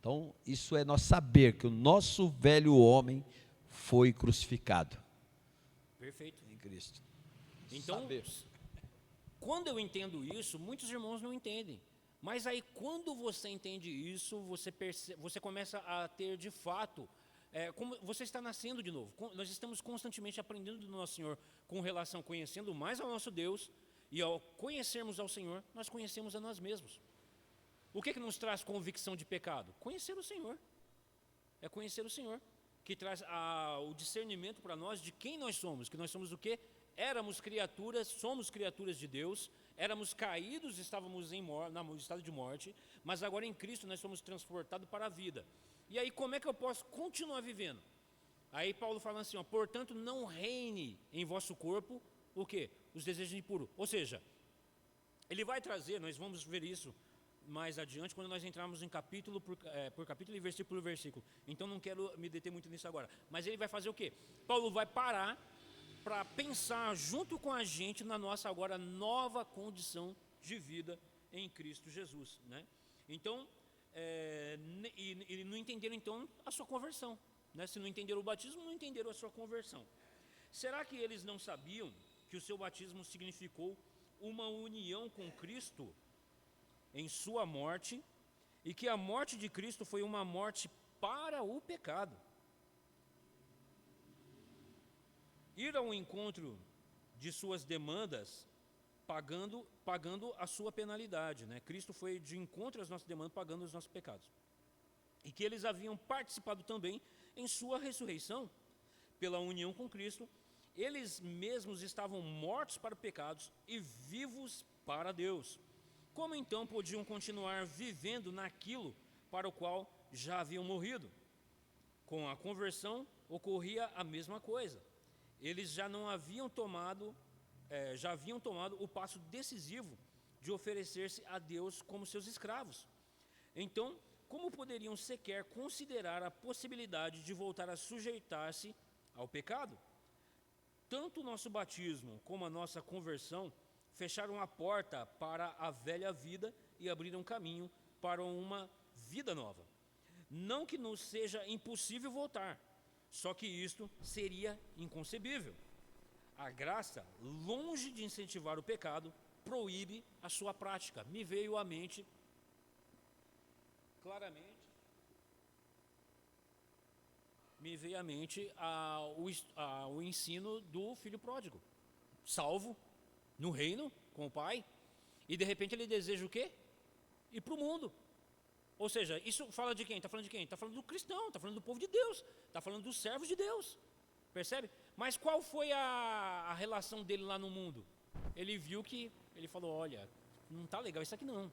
Então, isso é nós saber que o nosso velho homem foi crucificado. Perfeito. Em Cristo. Então, Saber. quando eu entendo isso, muitos irmãos não entendem. Mas aí, quando você entende isso, você começa a ter de fato, como você está nascendo de novo. Nós estamos constantemente aprendendo do nosso Senhor, conhecendo mais ao nosso Deus, e ao conhecermos ao Senhor, nós conhecemos a nós mesmos. O que nos traz convicção de pecado? Conhecer o Senhor. É conhecer o Senhor, que traz o discernimento para nós de quem nós somos, que nós somos o quê? Éramos criaturas, somos criaturas de Deus, éramos caídos, estávamos no estado de morte, mas agora em Cristo nós somos transportados para a vida. E aí como é que eu posso continuar vivendo? Aí Paulo fala assim, portanto não reine em vosso corpo o quê? Os desejos impuros. Ou seja, ele vai trazer, nós vamos ver isso mais adiante, quando nós entrarmos em capítulo por capítulo e versículo por versículo. Então não quero me deter muito nisso agora. Mas ele vai fazer o quê? Paulo vai parar para pensar junto com a gente na nossa agora nova condição de vida em Cristo Jesus, né? Então, e não entenderam então a sua conversão, né? Se não entenderam o batismo, não entenderam a sua conversão. Será que eles não sabiam que o seu batismo significou uma união com Cristo em sua morte, e que a morte de Cristo foi uma morte para o pecado? Ir ao encontro de suas demandas, pagando a sua penalidade, né? Cristo foi de encontro às nossas demandas, pagando os nossos pecados. E que eles haviam participado também em sua ressurreição, pela união com Cristo. Eles mesmos estavam mortos para pecados e vivos para Deus. Como então podiam continuar vivendo naquilo para o qual já haviam morrido? Com a conversão ocorria a mesma coisa. Eles já haviam tomado o passo decisivo de oferecer-se a Deus como seus escravos. Então, como poderiam sequer considerar a possibilidade de voltar a sujeitar-se ao pecado? Tanto o nosso batismo como a nossa conversão fecharam a porta para a velha vida e abriram caminho para uma vida nova. Não que nos seja impossível voltar, só que isto seria inconcebível. A graça, longe de incentivar o pecado, proíbe a sua prática. Me veio à mente claramente, o ensino do filho pródigo, salvo no reino com o pai, e de repente ele deseja o quê? Ir para o mundo. Ou seja, isso fala de quem? Está falando de quem? Está falando do cristão, está falando do povo de Deus, está falando dos servos de Deus, percebe? Mas qual foi a relação dele lá no mundo? Ele viu ele falou, olha, não está legal isso aqui não.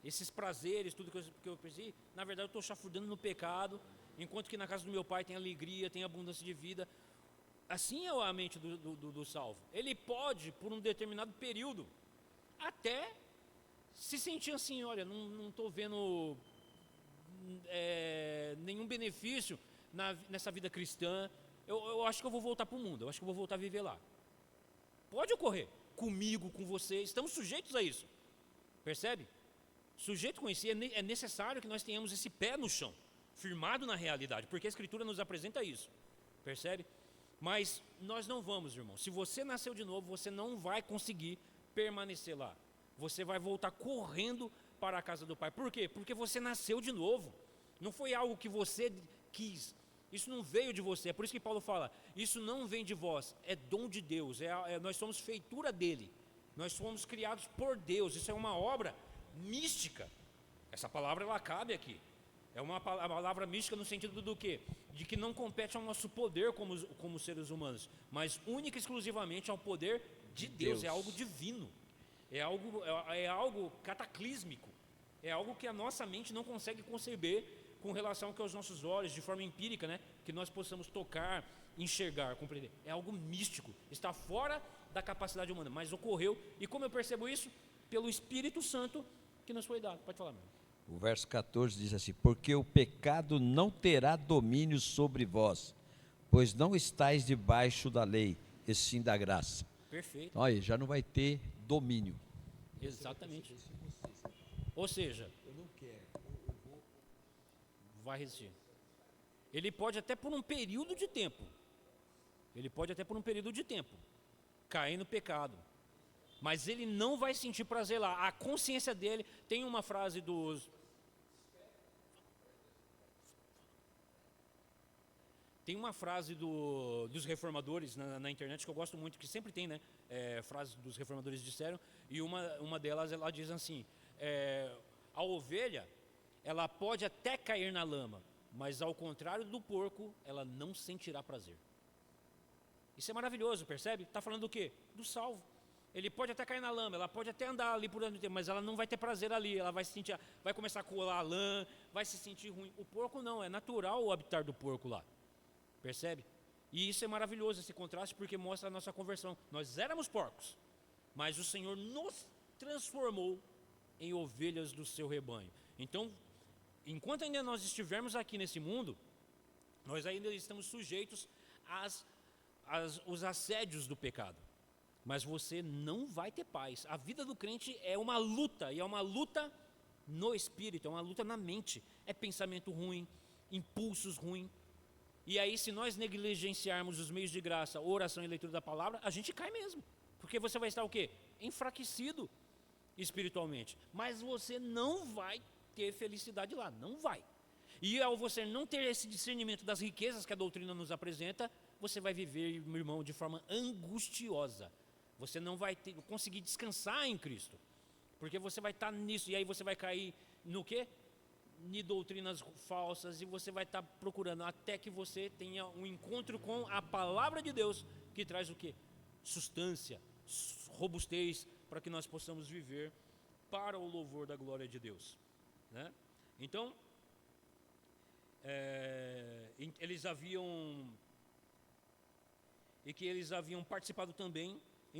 Esses prazeres, tudo que eu pensei, na verdade eu estou chafurdando no pecado, enquanto que na casa do meu pai tem alegria, tem abundância de vida. Assim é a mente do salvo. Ele pode, por um determinado período, até se sentir assim, olha, não estou vendo nenhum benefício nessa vida cristã, eu acho que eu vou voltar para o mundo, eu acho que eu vou voltar a viver lá. Pode ocorrer, comigo, com você, estamos sujeitos a isso, percebe? Sujeito com isso, é necessário que nós tenhamos esse pé no chão, firmado na realidade, porque a Escritura nos apresenta isso, percebe? Mas nós não vamos, irmão. Se você nasceu de novo, você não vai conseguir permanecer lá. Você vai voltar correndo para a casa do Pai. Por quê? Porque você nasceu de novo. Não foi algo que você quis. Isso não veio de você. É por isso que Paulo fala, isso não vem de vós, é dom de Deus. Nós somos feitura dele. Nós fomos criados por Deus. Isso é uma obra mística. Essa palavra, ela cabe aqui. É uma palavra mística no sentido do quê? De que não compete ao nosso poder como seres humanos, mas única e exclusivamente ao poder de Deus. É algo divino. É algo cataclísmico. É algo que a nossa mente não consegue conceber com relação ao que aos nossos olhos, de forma empírica, né? Que nós possamos tocar, enxergar, compreender. É algo místico. Está fora da capacidade humana, mas ocorreu. E como eu percebo isso? Pelo Espírito Santo que nos foi dado. Pode falar, meu. O verso 14 diz assim: porque o pecado não terá domínio sobre vós, pois não estáis debaixo da lei, e sim da graça. Perfeito. Então, aí, já não vai ter domínio. Exatamente. Ou seja, vai resistir. Ele pode até por um período de tempo. Cair no pecado. Mas ele não vai sentir prazer lá. A consciência dele, tem uma frase dos reformadores na internet que eu gosto muito, que sempre tem, né? Frases dos reformadores disseram, e uma delas, ela diz assim, a ovelha, ela pode até cair na lama, mas ao contrário do porco, ela não sentirá prazer. Isso é maravilhoso, percebe? Está falando do quê? Do salvo. Ele pode até cair na lama, ela pode até andar ali por dentro do tempo, mas ela não vai ter prazer ali, ela vai se sentir, vai começar a colar a lã, vai se sentir ruim. O porco não, é natural o habitar do porco lá, percebe? E isso é maravilhoso, esse contraste, porque mostra a nossa conversão. Nós éramos porcos, mas o Senhor nos transformou em ovelhas do seu rebanho. Então, enquanto ainda nós estivermos aqui nesse mundo, nós ainda estamos sujeitos aos assédios do pecado. Mas você não vai ter paz. A vida do crente é uma luta, e é uma luta no espírito, é uma luta na mente. É pensamento ruim, impulsos ruins. E aí, se nós negligenciarmos os meios de graça, oração e leitura da palavra, a gente cai mesmo. Porque você vai estar o quê? Enfraquecido espiritualmente. Mas você não vai ter felicidade lá, não vai. E ao você não ter esse discernimento das riquezas que a doutrina nos apresenta, você vai viver, meu irmão, de forma angustiosa. Você não vai conseguir descansar em Cristo, porque você vai estar nisso, e aí você vai cair no quê? Em doutrinas falsas, e você vai estar procurando até que você tenha um encontro com a palavra de Deus, que traz o quê? Substância, robustez, para que nós possamos viver para o louvor da glória de Deus, né? Então, eles haviam participado também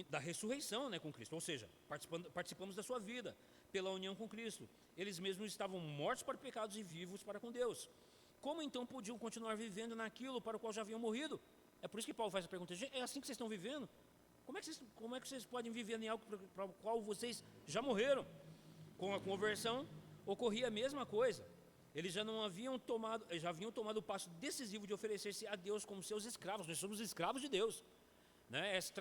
da ressurreição, né, com Cristo, ou seja, participamos da sua vida pela união com Cristo. Eles mesmos estavam mortos para pecados e vivos para com Deus. Como então podiam continuar vivendo naquilo para o qual já haviam morrido? É por isso que Paulo faz a pergunta: é assim que vocês estão vivendo? Como é que vocês podem viver em algo para o qual vocês já morreram? Com a conversão ocorria a mesma coisa. Eles já haviam tomado o passo decisivo de oferecer-se a Deus como seus escravos. Nós somos escravos de Deus, né? Esse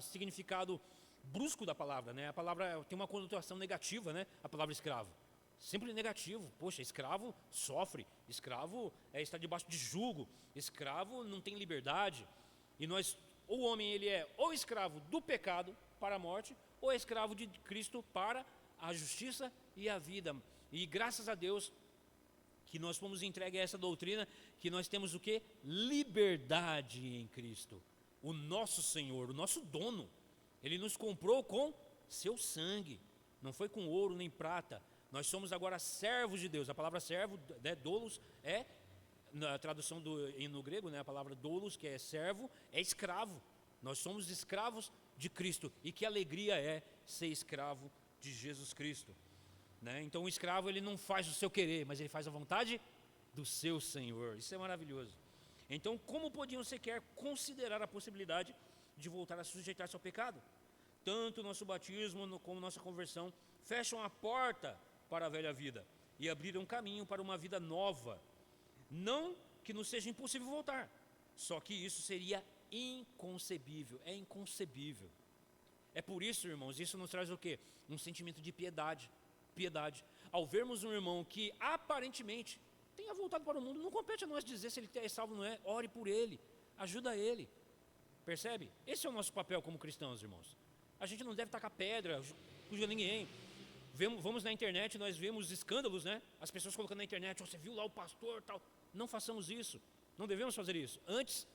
significado brusco da palavra, né? A palavra tem uma conotação negativa, né? A palavra escravo, sempre negativo. Poxa, escravo sofre, escravo está debaixo de jugo, escravo não tem liberdade. E o homem, ele é ou escravo do pecado para a morte, ou escravo de Cristo para a justiça e a vida. E graças a Deus que nós fomos entregues a essa doutrina, que nós temos o quê? Liberdade em Cristo. O nosso Senhor, o nosso dono, Ele nos comprou com seu sangue, não foi com ouro nem prata. Nós somos agora servos de Deus. A palavra servo, né, doulos, na tradução no grego, né, a palavra doulos, que é servo, é escravo. Nós somos escravos de Cristo. E que alegria é ser escravo de Jesus Cristo, né? Então o escravo, ele não faz o seu querer, mas ele faz a vontade do seu Senhor. Isso é maravilhoso. Então, como podiam sequer considerar a possibilidade de voltar a sujeitar-se ao pecado? Tanto nosso batismo como nossa conversão fecham a porta para a velha vida e abriram caminho para uma vida nova. Não que nos seja impossível voltar, só que isso seria inconcebível. É inconcebível. É por isso, irmãos, isso nos traz o quê? Um sentimento de piedade. Ao vermos um irmão que aparentemente tem tenha voltado para o mundo. Não compete a nós dizer se ele é salvo ou não é. Ore por ele, ajuda ele. Percebe? Esse é o nosso papel como cristãos, irmãos. A gente não deve tacar pedra, cuja ninguém. Vamos na internet, nós vemos escândalos, né? As pessoas colocando na internet, você viu lá o pastor, tal. Não façamos isso. Não devemos fazer isso. Antes,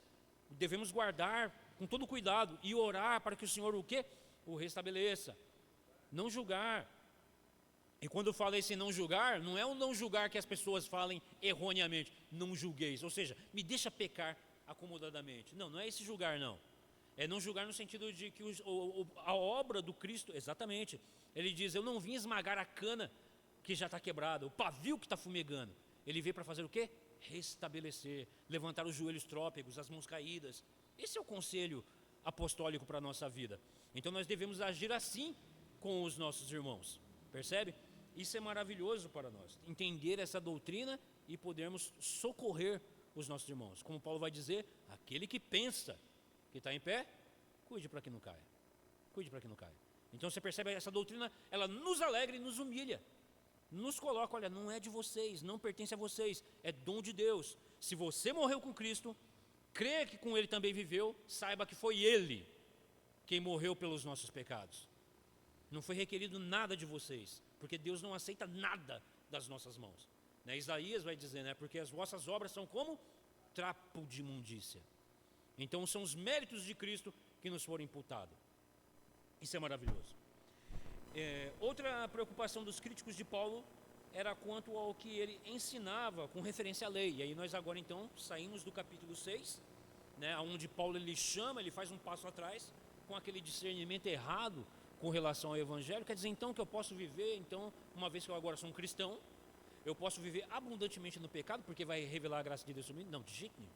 devemos guardar com todo cuidado e orar para que o Senhor o quê? O restabeleça. Não julgar. E quando eu falo esse não julgar, não é o não julgar que as pessoas falem erroneamente. Não julgueis. Ou seja, me deixa pecar acomodadamente. Não é esse julgar, não. É não julgar no sentido de que a obra do Cristo, exatamente. Ele diz, eu não vim esmagar a cana que já está quebrada, o pavio que está fumegando. Ele veio para fazer o quê? Restabelecer, levantar os joelhos trópegos, as mãos caídas. Esse é o conselho apostólico para a nossa vida. Então nós devemos agir assim com os nossos irmãos. Percebe? Isso é maravilhoso para nós. Entender essa doutrina e podermos socorrer os nossos irmãos. Como Paulo vai dizer, aquele que pensa que está em pé, cuide para que não caia. Cuide para que não caia. Então você percebe, essa doutrina, ela nos alegra e nos humilha. Nos coloca, olha, não é de vocês, não pertence a vocês, é dom de Deus. Se você morreu com Cristo, crê que com Ele também viveu, saiba que foi Ele quem morreu pelos nossos pecados. Não foi requerido nada de vocês, porque Deus não aceita nada das nossas mãos. Né? Isaías vai dizer, né? Porque as vossas obras são como trapo de imundícia. Então são os méritos de Cristo que nos foram imputados. Isso é maravilhoso. Outra preocupação dos críticos de Paulo era quanto ao que ele ensinava com referência à lei. E aí nós agora então saímos do capítulo 6, né, onde Paulo ele faz um passo atrás com aquele discernimento errado com relação ao evangelho. Quer dizer então que eu posso viver, então, uma vez que eu agora sou um cristão, eu posso viver abundantemente no pecado porque vai revelar a graça de Deus sobre mim? Não, de jeito nenhum.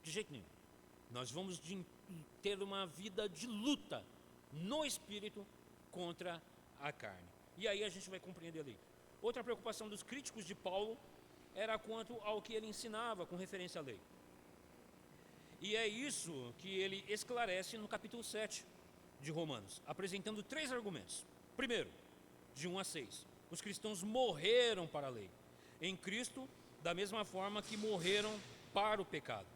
De jeito nenhum. Nós vamos ter uma vida de luta no espírito contra a carne. E aí a gente vai compreender ali. Outra preocupação dos críticos de Paulo era quanto ao que ele ensinava com referência à lei. E é isso que ele esclarece no capítulo 7 de Romanos, apresentando 3 argumentos. Primeiro, de 1 a 6, os cristãos morreram para a lei, em Cristo, da mesma forma que morreram para o pecado.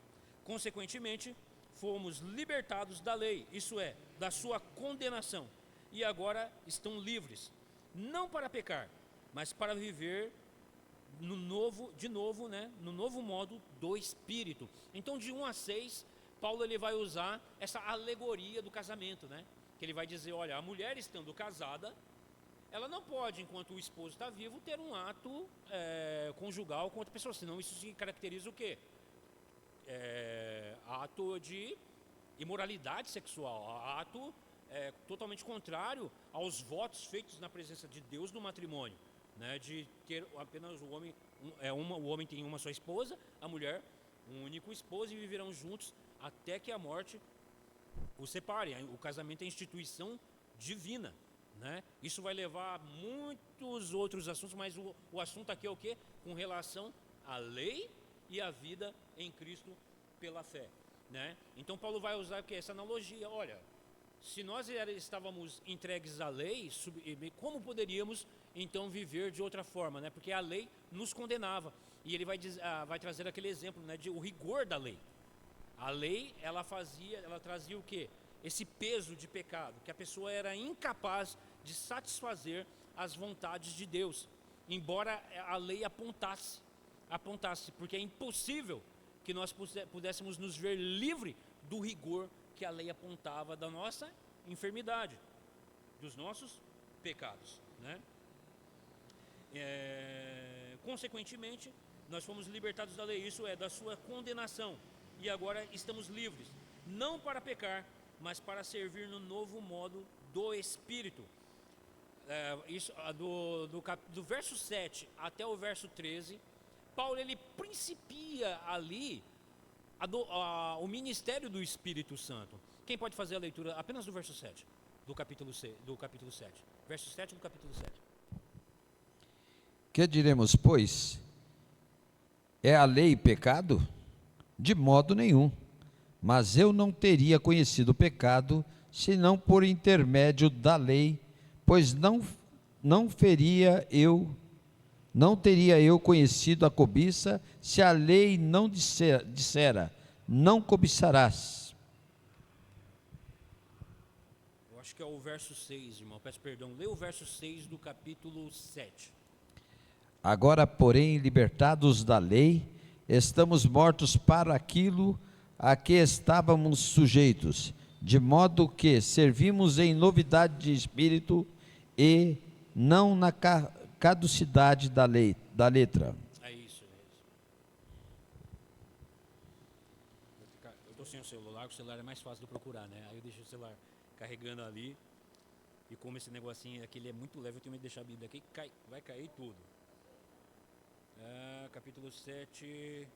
Consequentemente, fomos libertados da lei, isso é, da sua condenação, e agora estão livres, não para pecar, mas para viver no novo modo do Espírito. Então, de 1 a 6, Paulo ele vai usar essa alegoria do casamento, né? Que ele vai dizer, olha, a mulher estando casada, ela não pode, enquanto o esposo está vivo, ter um ato conjugal com outra pessoa, senão isso se caracteriza o quê? Ato de imoralidade sexual, ato totalmente contrário aos votos feitos na presença de Deus no matrimônio, né? De ter apenas o homem tem uma só esposa, a mulher um único esposo, e viverão juntos até que a morte os separe. O casamento é instituição divina, né? Isso vai levar a muitos outros assuntos, mas o assunto aqui é o quê? Com relação à lei e à vida em Cristo pela fé, né? Então Paulo vai usar o quê? Essa analogia. Olha, se nós estávamos entregues à lei, como poderíamos então viver de outra forma, né? Porque a lei nos condenava. E ele vai trazer aquele exemplo, né, de o rigor da lei. A lei, ela trazia o quê? Esse peso de pecado, que a pessoa era incapaz de satisfazer as vontades de Deus, embora a lei apontasse, porque é impossível que nós pudéssemos nos ver livre do rigor que a lei apontava da nossa enfermidade, dos nossos pecados, né? Consequentemente, nós fomos libertados da lei, isso é, da sua condenação, e agora estamos livres, não para pecar, mas para servir no novo modo do Espírito. Do verso 7 até o verso 13, Paulo ele principia ali o ministério do Espírito Santo. Quem pode fazer a leitura apenas do verso 7 do capítulo 7? Verso 7 do capítulo 7. Que diremos, pois? É a lei pecado? De modo nenhum. Mas eu não teria conhecido o pecado, senão por intermédio da lei, pois não feria eu Não teria eu conhecido a cobiça se a lei não dissera, não cobiçarás. Eu acho que é o verso 6, irmão. Peço perdão. Lê o verso 6 do capítulo 7. Agora, porém, libertados da lei, estamos mortos para aquilo a que estávamos sujeitos, de modo que servimos em novidade de espírito e não na caducidade da lei, da letra. É isso, é isso. Eu estou sem o celular é mais fácil de procurar, né? Aí eu deixo o celular carregando ali. E como esse negocinho aqui ele é muito leve, eu tenho medo de deixar a Bíblia aqui, vai cair tudo. Capítulo 7.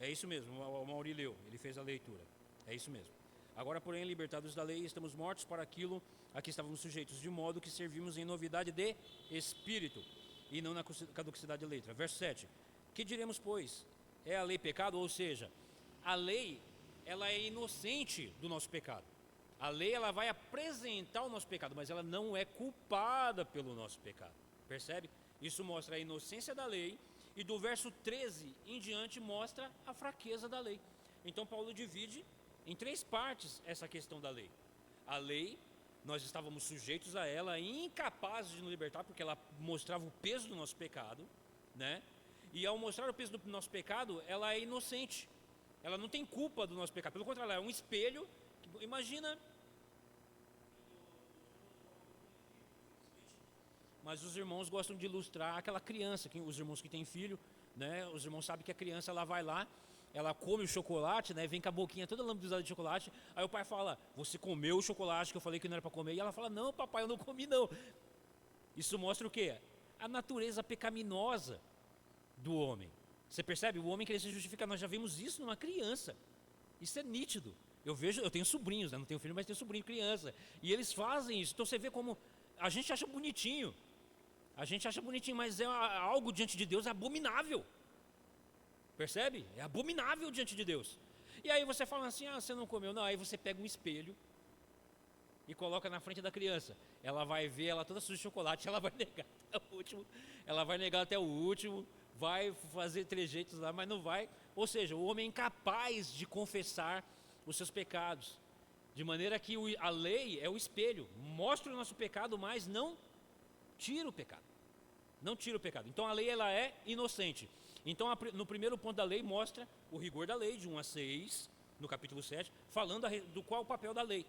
É isso mesmo, o Mauri leu, ele fez a leitura. É isso mesmo. Agora, porém, libertados da lei, estamos mortos para aquilo a que estávamos sujeitos, de modo que servimos em novidade de espírito e não na caducidade de letra. Verso 7. Que diremos, pois? É a lei pecado? Ou seja, a lei, ela é inocente do nosso pecado. A lei, ela vai apresentar o nosso pecado, mas ela não é culpada pelo nosso pecado. Percebe? Isso mostra a inocência da lei, e do verso 13 em diante mostra a fraqueza da lei. Então Paulo divide em 3 partes essa questão da lei. A lei, nós estávamos sujeitos a ela, incapazes de nos libertar, porque ela mostrava o peso do nosso pecado, né? E ao mostrar o peso do nosso pecado, ela é inocente. Ela não tem culpa do nosso pecado. Pelo contrário, ela é um espelho. Imagina. Mas os irmãos gostam de ilustrar aquela criança, os irmãos que têm filho, né? Os irmãos sabem que a criança, ela vai lá, ela come o chocolate, né? Vem com a boquinha toda lambuzada de chocolate. Aí o pai fala: você comeu o chocolate que eu falei que não era para comer? E ela fala: não, papai, eu não comi não. Isso mostra o quê? A natureza pecaminosa do homem. Você percebe? O homem querer se justificar. Nós já vimos isso numa criança. Isso é nítido. Eu tenho sobrinhos, né? Não tenho filho, mas tenho sobrinho, criança. E eles fazem isso. Então você vê como a gente acha bonitinho. A gente acha bonitinho, mas é algo diante de Deus abominável. Percebe? É abominável diante de Deus. E aí você fala assim: você não comeu. Não, aí você pega um espelho e coloca na frente da criança. Ela vai ver, ela toda suja de chocolate, ela vai negar até o último. Ela vai negar até o último, vai fazer trejeitos lá, mas não vai. Ou seja, o homem é incapaz de confessar os seus pecados. De maneira que a lei é o espelho. Mostra o nosso pecado, mas não tira o pecado. Não tira o pecado. Então a lei, ela é inocente. Então no primeiro ponto da lei mostra o rigor da lei, de 1 a 6, no capítulo 7, falando do qual é o papel da lei.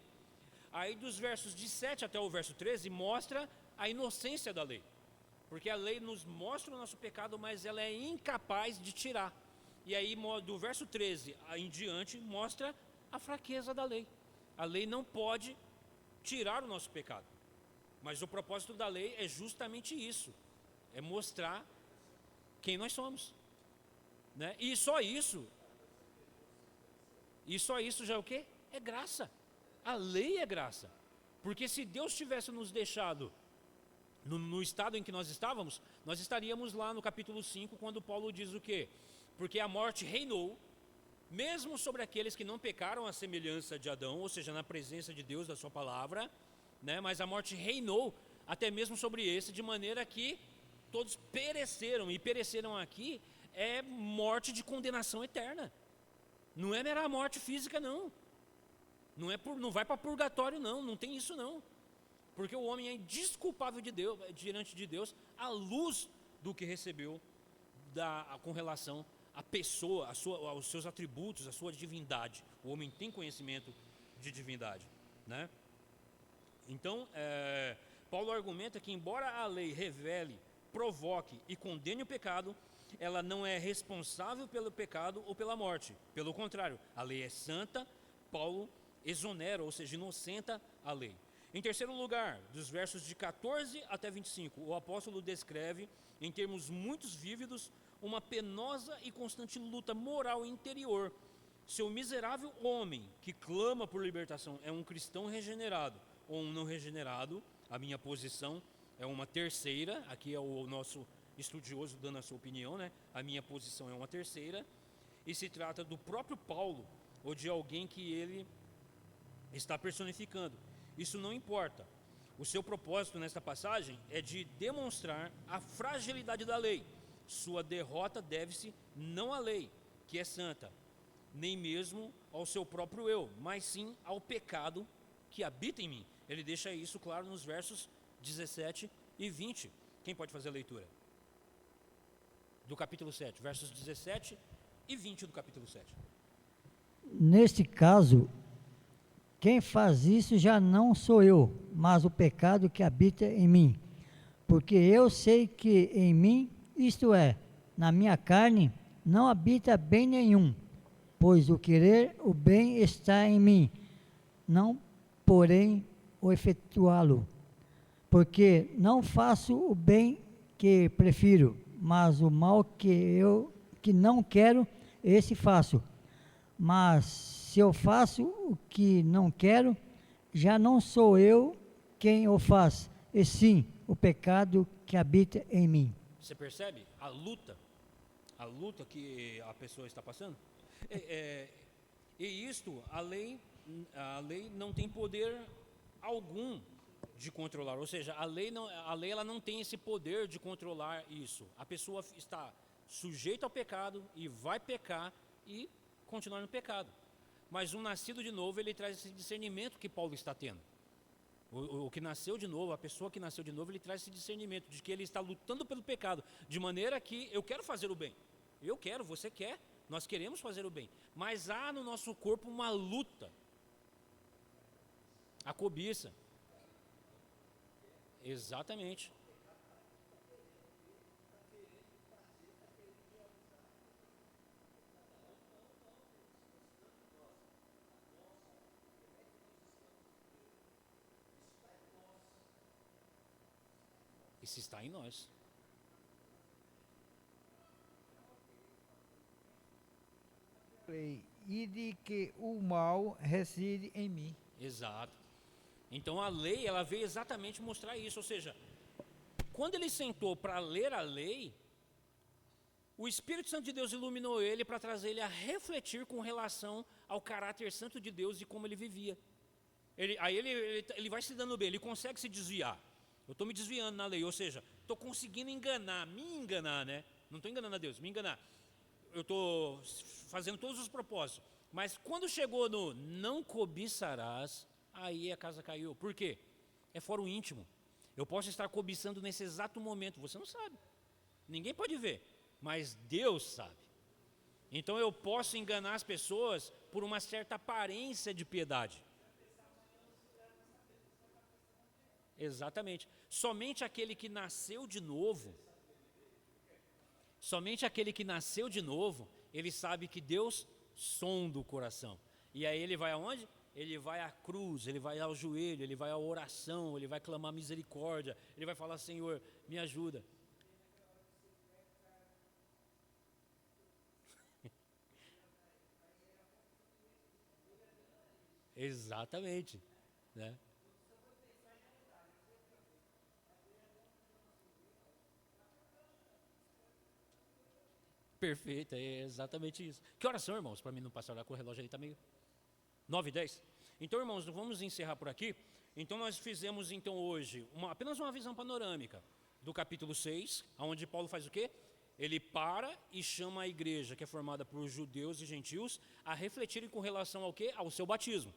Aí dos versos de 7 até o verso 13 mostra a inocência da lei. Porque a lei nos mostra o nosso pecado, mas ela é incapaz de tirar. E aí do verso 13 em diante mostra a fraqueza da lei. A lei não pode tirar o nosso pecado. Mas o propósito da lei é justamente isso. É mostrar quem nós somos, né? E só isso já é o quê? É graça. A lei é graça. Porque se Deus tivesse nos deixado no estado em que nós estávamos, nós estaríamos lá no capítulo 5, quando Paulo diz o quê? Porque a morte reinou, mesmo sobre aqueles que não pecaram à semelhança de Adão, ou seja, na presença de Deus, da sua palavra, né? Mas a morte reinou até mesmo sobre esse, de maneira que todos pereceram. E pereceram aqui é morte de condenação eterna. Não é mera morte física, não. Não vai para purgatório, não. Não tem isso, não. Porque o homem é indesculpável diante de Deus, à luz do que recebeu com relação à pessoa, aos seus atributos, à sua divindade. O homem tem conhecimento de divindade, né? Então, Paulo argumenta que, embora a lei revele, provoque e condene o pecado, ela não é responsável pelo pecado ou pela morte. Pelo contrário, a lei é santa. Paulo exonera, ou seja, inocenta a lei. Em terceiro lugar, dos versos de 14 até 25, o apóstolo descreve, em termos muito vívidos, uma penosa e constante luta moral interior. Se o miserável homem que clama por libertação é um cristão regenerado ou um não regenerado, a minha posição é uma terceira. Aqui é o nosso estudioso dando a sua opinião, né? A minha posição é uma terceira. E se trata do próprio Paulo, ou de alguém que ele está personificando. Isso não importa. O seu propósito nesta passagem é de demonstrar a fragilidade da lei. Sua derrota deve-se não à lei, que é santa, nem mesmo ao seu próprio eu, mas sim ao pecado que habita em mim. Ele deixa isso claro nos versos 17 e 20. Quem pode fazer a leitura? Do capítulo 7, versos 17 e 20 do capítulo 7. Neste caso, quem faz isso já não sou eu, mas o pecado que habita em mim. Porque eu sei que em mim, isto é, na minha carne, não habita bem nenhum, pois o querer o bem está em mim, não, porém, o efetuá-lo. Porque não faço o bem que prefiro, mas o mal que não quero, esse faço. Mas se eu faço o que não quero, já não sou eu quem o faz, e sim o pecado que habita em mim. Você percebe a luta que a pessoa está passando? E isto, a lei não tem poder algum de controlar, ou seja, a lei ela não tem esse poder de controlar isso. A pessoa está sujeita ao pecado e vai pecar e continuar no pecado. Mas um nascido de novo, ele traz esse discernimento que Paulo está tendo. O que nasceu de novo, a pessoa que nasceu de novo, ele traz esse discernimento de que ele está lutando pelo pecado, de maneira que eu quero fazer o bem. Eu quero, você quer, nós queremos fazer o bem. Mas há no nosso corpo uma luta. A cobiça. Exatamente. Isso está em nós. E de que o mal reside em mim. Exato. Então a lei, ela veio exatamente mostrar isso, ou seja, quando ele sentou para ler a lei, o Espírito Santo de Deus iluminou ele para trazer ele a refletir com relação ao caráter santo de Deus e como ele vivia. Ele vai se dando bem, ele consegue se desviar. Eu estou me desviando na lei, ou seja, estou conseguindo me enganar, né? Não estou enganando a Deus, me enganar. Eu estou fazendo todos os propósitos. Mas quando chegou no não cobiçarás, aí a casa caiu. Por quê? É fora o íntimo. Eu posso estar cobiçando nesse exato momento, você não sabe. Ninguém pode ver, mas Deus sabe. Então eu posso enganar as pessoas por uma certa aparência de piedade. Exatamente. Somente aquele que nasceu de novo, ele sabe que Deus sonda o coração. E aí ele vai aonde? Ele vai à cruz, ele vai ao joelho, ele vai à oração, ele vai clamar misericórdia, ele vai falar, Senhor, me ajuda. Exatamente, né? Perfeito, é exatamente isso. Que horas são, irmãos? Para mim não passar lá com o relógio ali, está meio 9h10. Então, irmãos, vamos encerrar por aqui. Então, nós fizemos então hoje apenas uma visão panorâmica do capítulo 6, onde Paulo faz o quê? Ele para e chama a igreja, que é formada por judeus e gentios, a refletirem com relação ao quê? Ao seu batismo.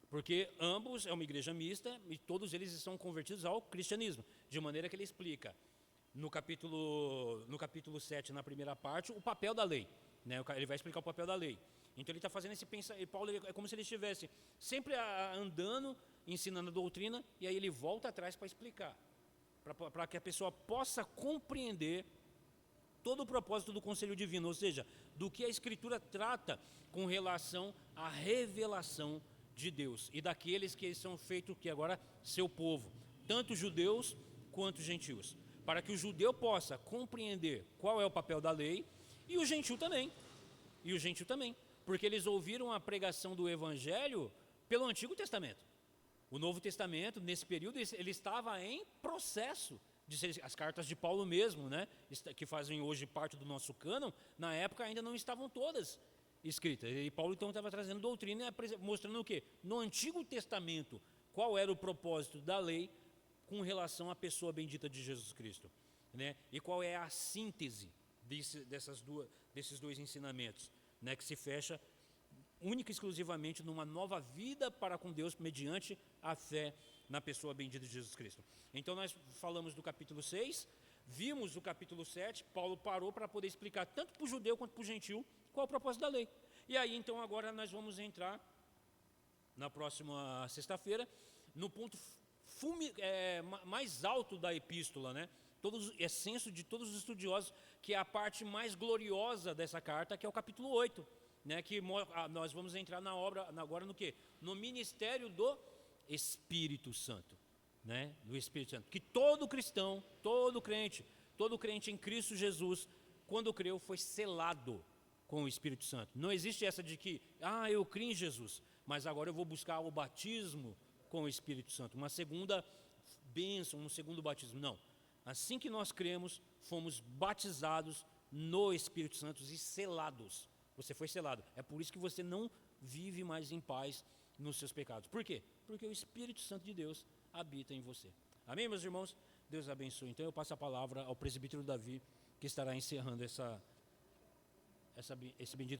Porque ambos é uma igreja mista e todos eles estão convertidos ao cristianismo. De maneira que ele explica no capítulo 7, na primeira parte, o papel da lei. Né? Ele vai explicar o papel da lei. Então ele está fazendo esse pensamento, Paulo é como se ele estivesse sempre andando, ensinando a doutrina, e aí ele volta atrás para explicar, para que a pessoa possa compreender todo o propósito do conselho divino, ou seja, do que a Escritura trata com relação à revelação de Deus, e daqueles que são feitos que agora seu povo, tanto judeus quanto gentios, para que o judeu possa compreender qual é o papel da lei, e o gentil também, porque eles ouviram a pregação do Evangelho pelo Antigo Testamento. O Novo Testamento, nesse período, ele estava em processo de ser, as cartas de Paulo mesmo, né, que fazem hoje parte do nosso cânon, na época ainda não estavam todas escritas. E Paulo então estava trazendo doutrina, mostrando o quê? No Antigo Testamento, qual era o propósito da lei com relação à pessoa bendita de Jesus Cristo, né? E qual é a síntese desses dois ensinamentos, né? Que se fecha única e exclusivamente numa nova vida para com Deus mediante a fé na pessoa bendita de Jesus Cristo. Então nós falamos do capítulo 6, vimos o capítulo 7, Paulo parou para poder explicar tanto para o judeu quanto para o gentil qual é o propósito da lei. E aí então agora nós vamos entrar na próxima sexta-feira no ponto mais alto da epístola, né? É senso de todos os estudiosos, que é a parte mais gloriosa dessa carta, que é o capítulo 8, né? Que nós vamos entrar na obra agora no quê? No ministério do Espírito Santo, né? Do Espírito Santo, que todo cristão, todo crente em Cristo Jesus, quando creu, foi selado com o Espírito Santo. Não existe essa de que, eu criei em Jesus, mas agora eu vou buscar o batismo com o Espírito Santo, uma segunda bênção, um segundo batismo. Não. Assim que nós cremos, fomos batizados no Espírito Santo e selados. Você foi selado. É por isso que você não vive mais em paz nos seus pecados. Por quê? Porque o Espírito Santo de Deus habita em você. Amém, meus irmãos? Deus abençoe. Então eu passo a palavra ao presbítero Davi, que estará encerrando esse bendito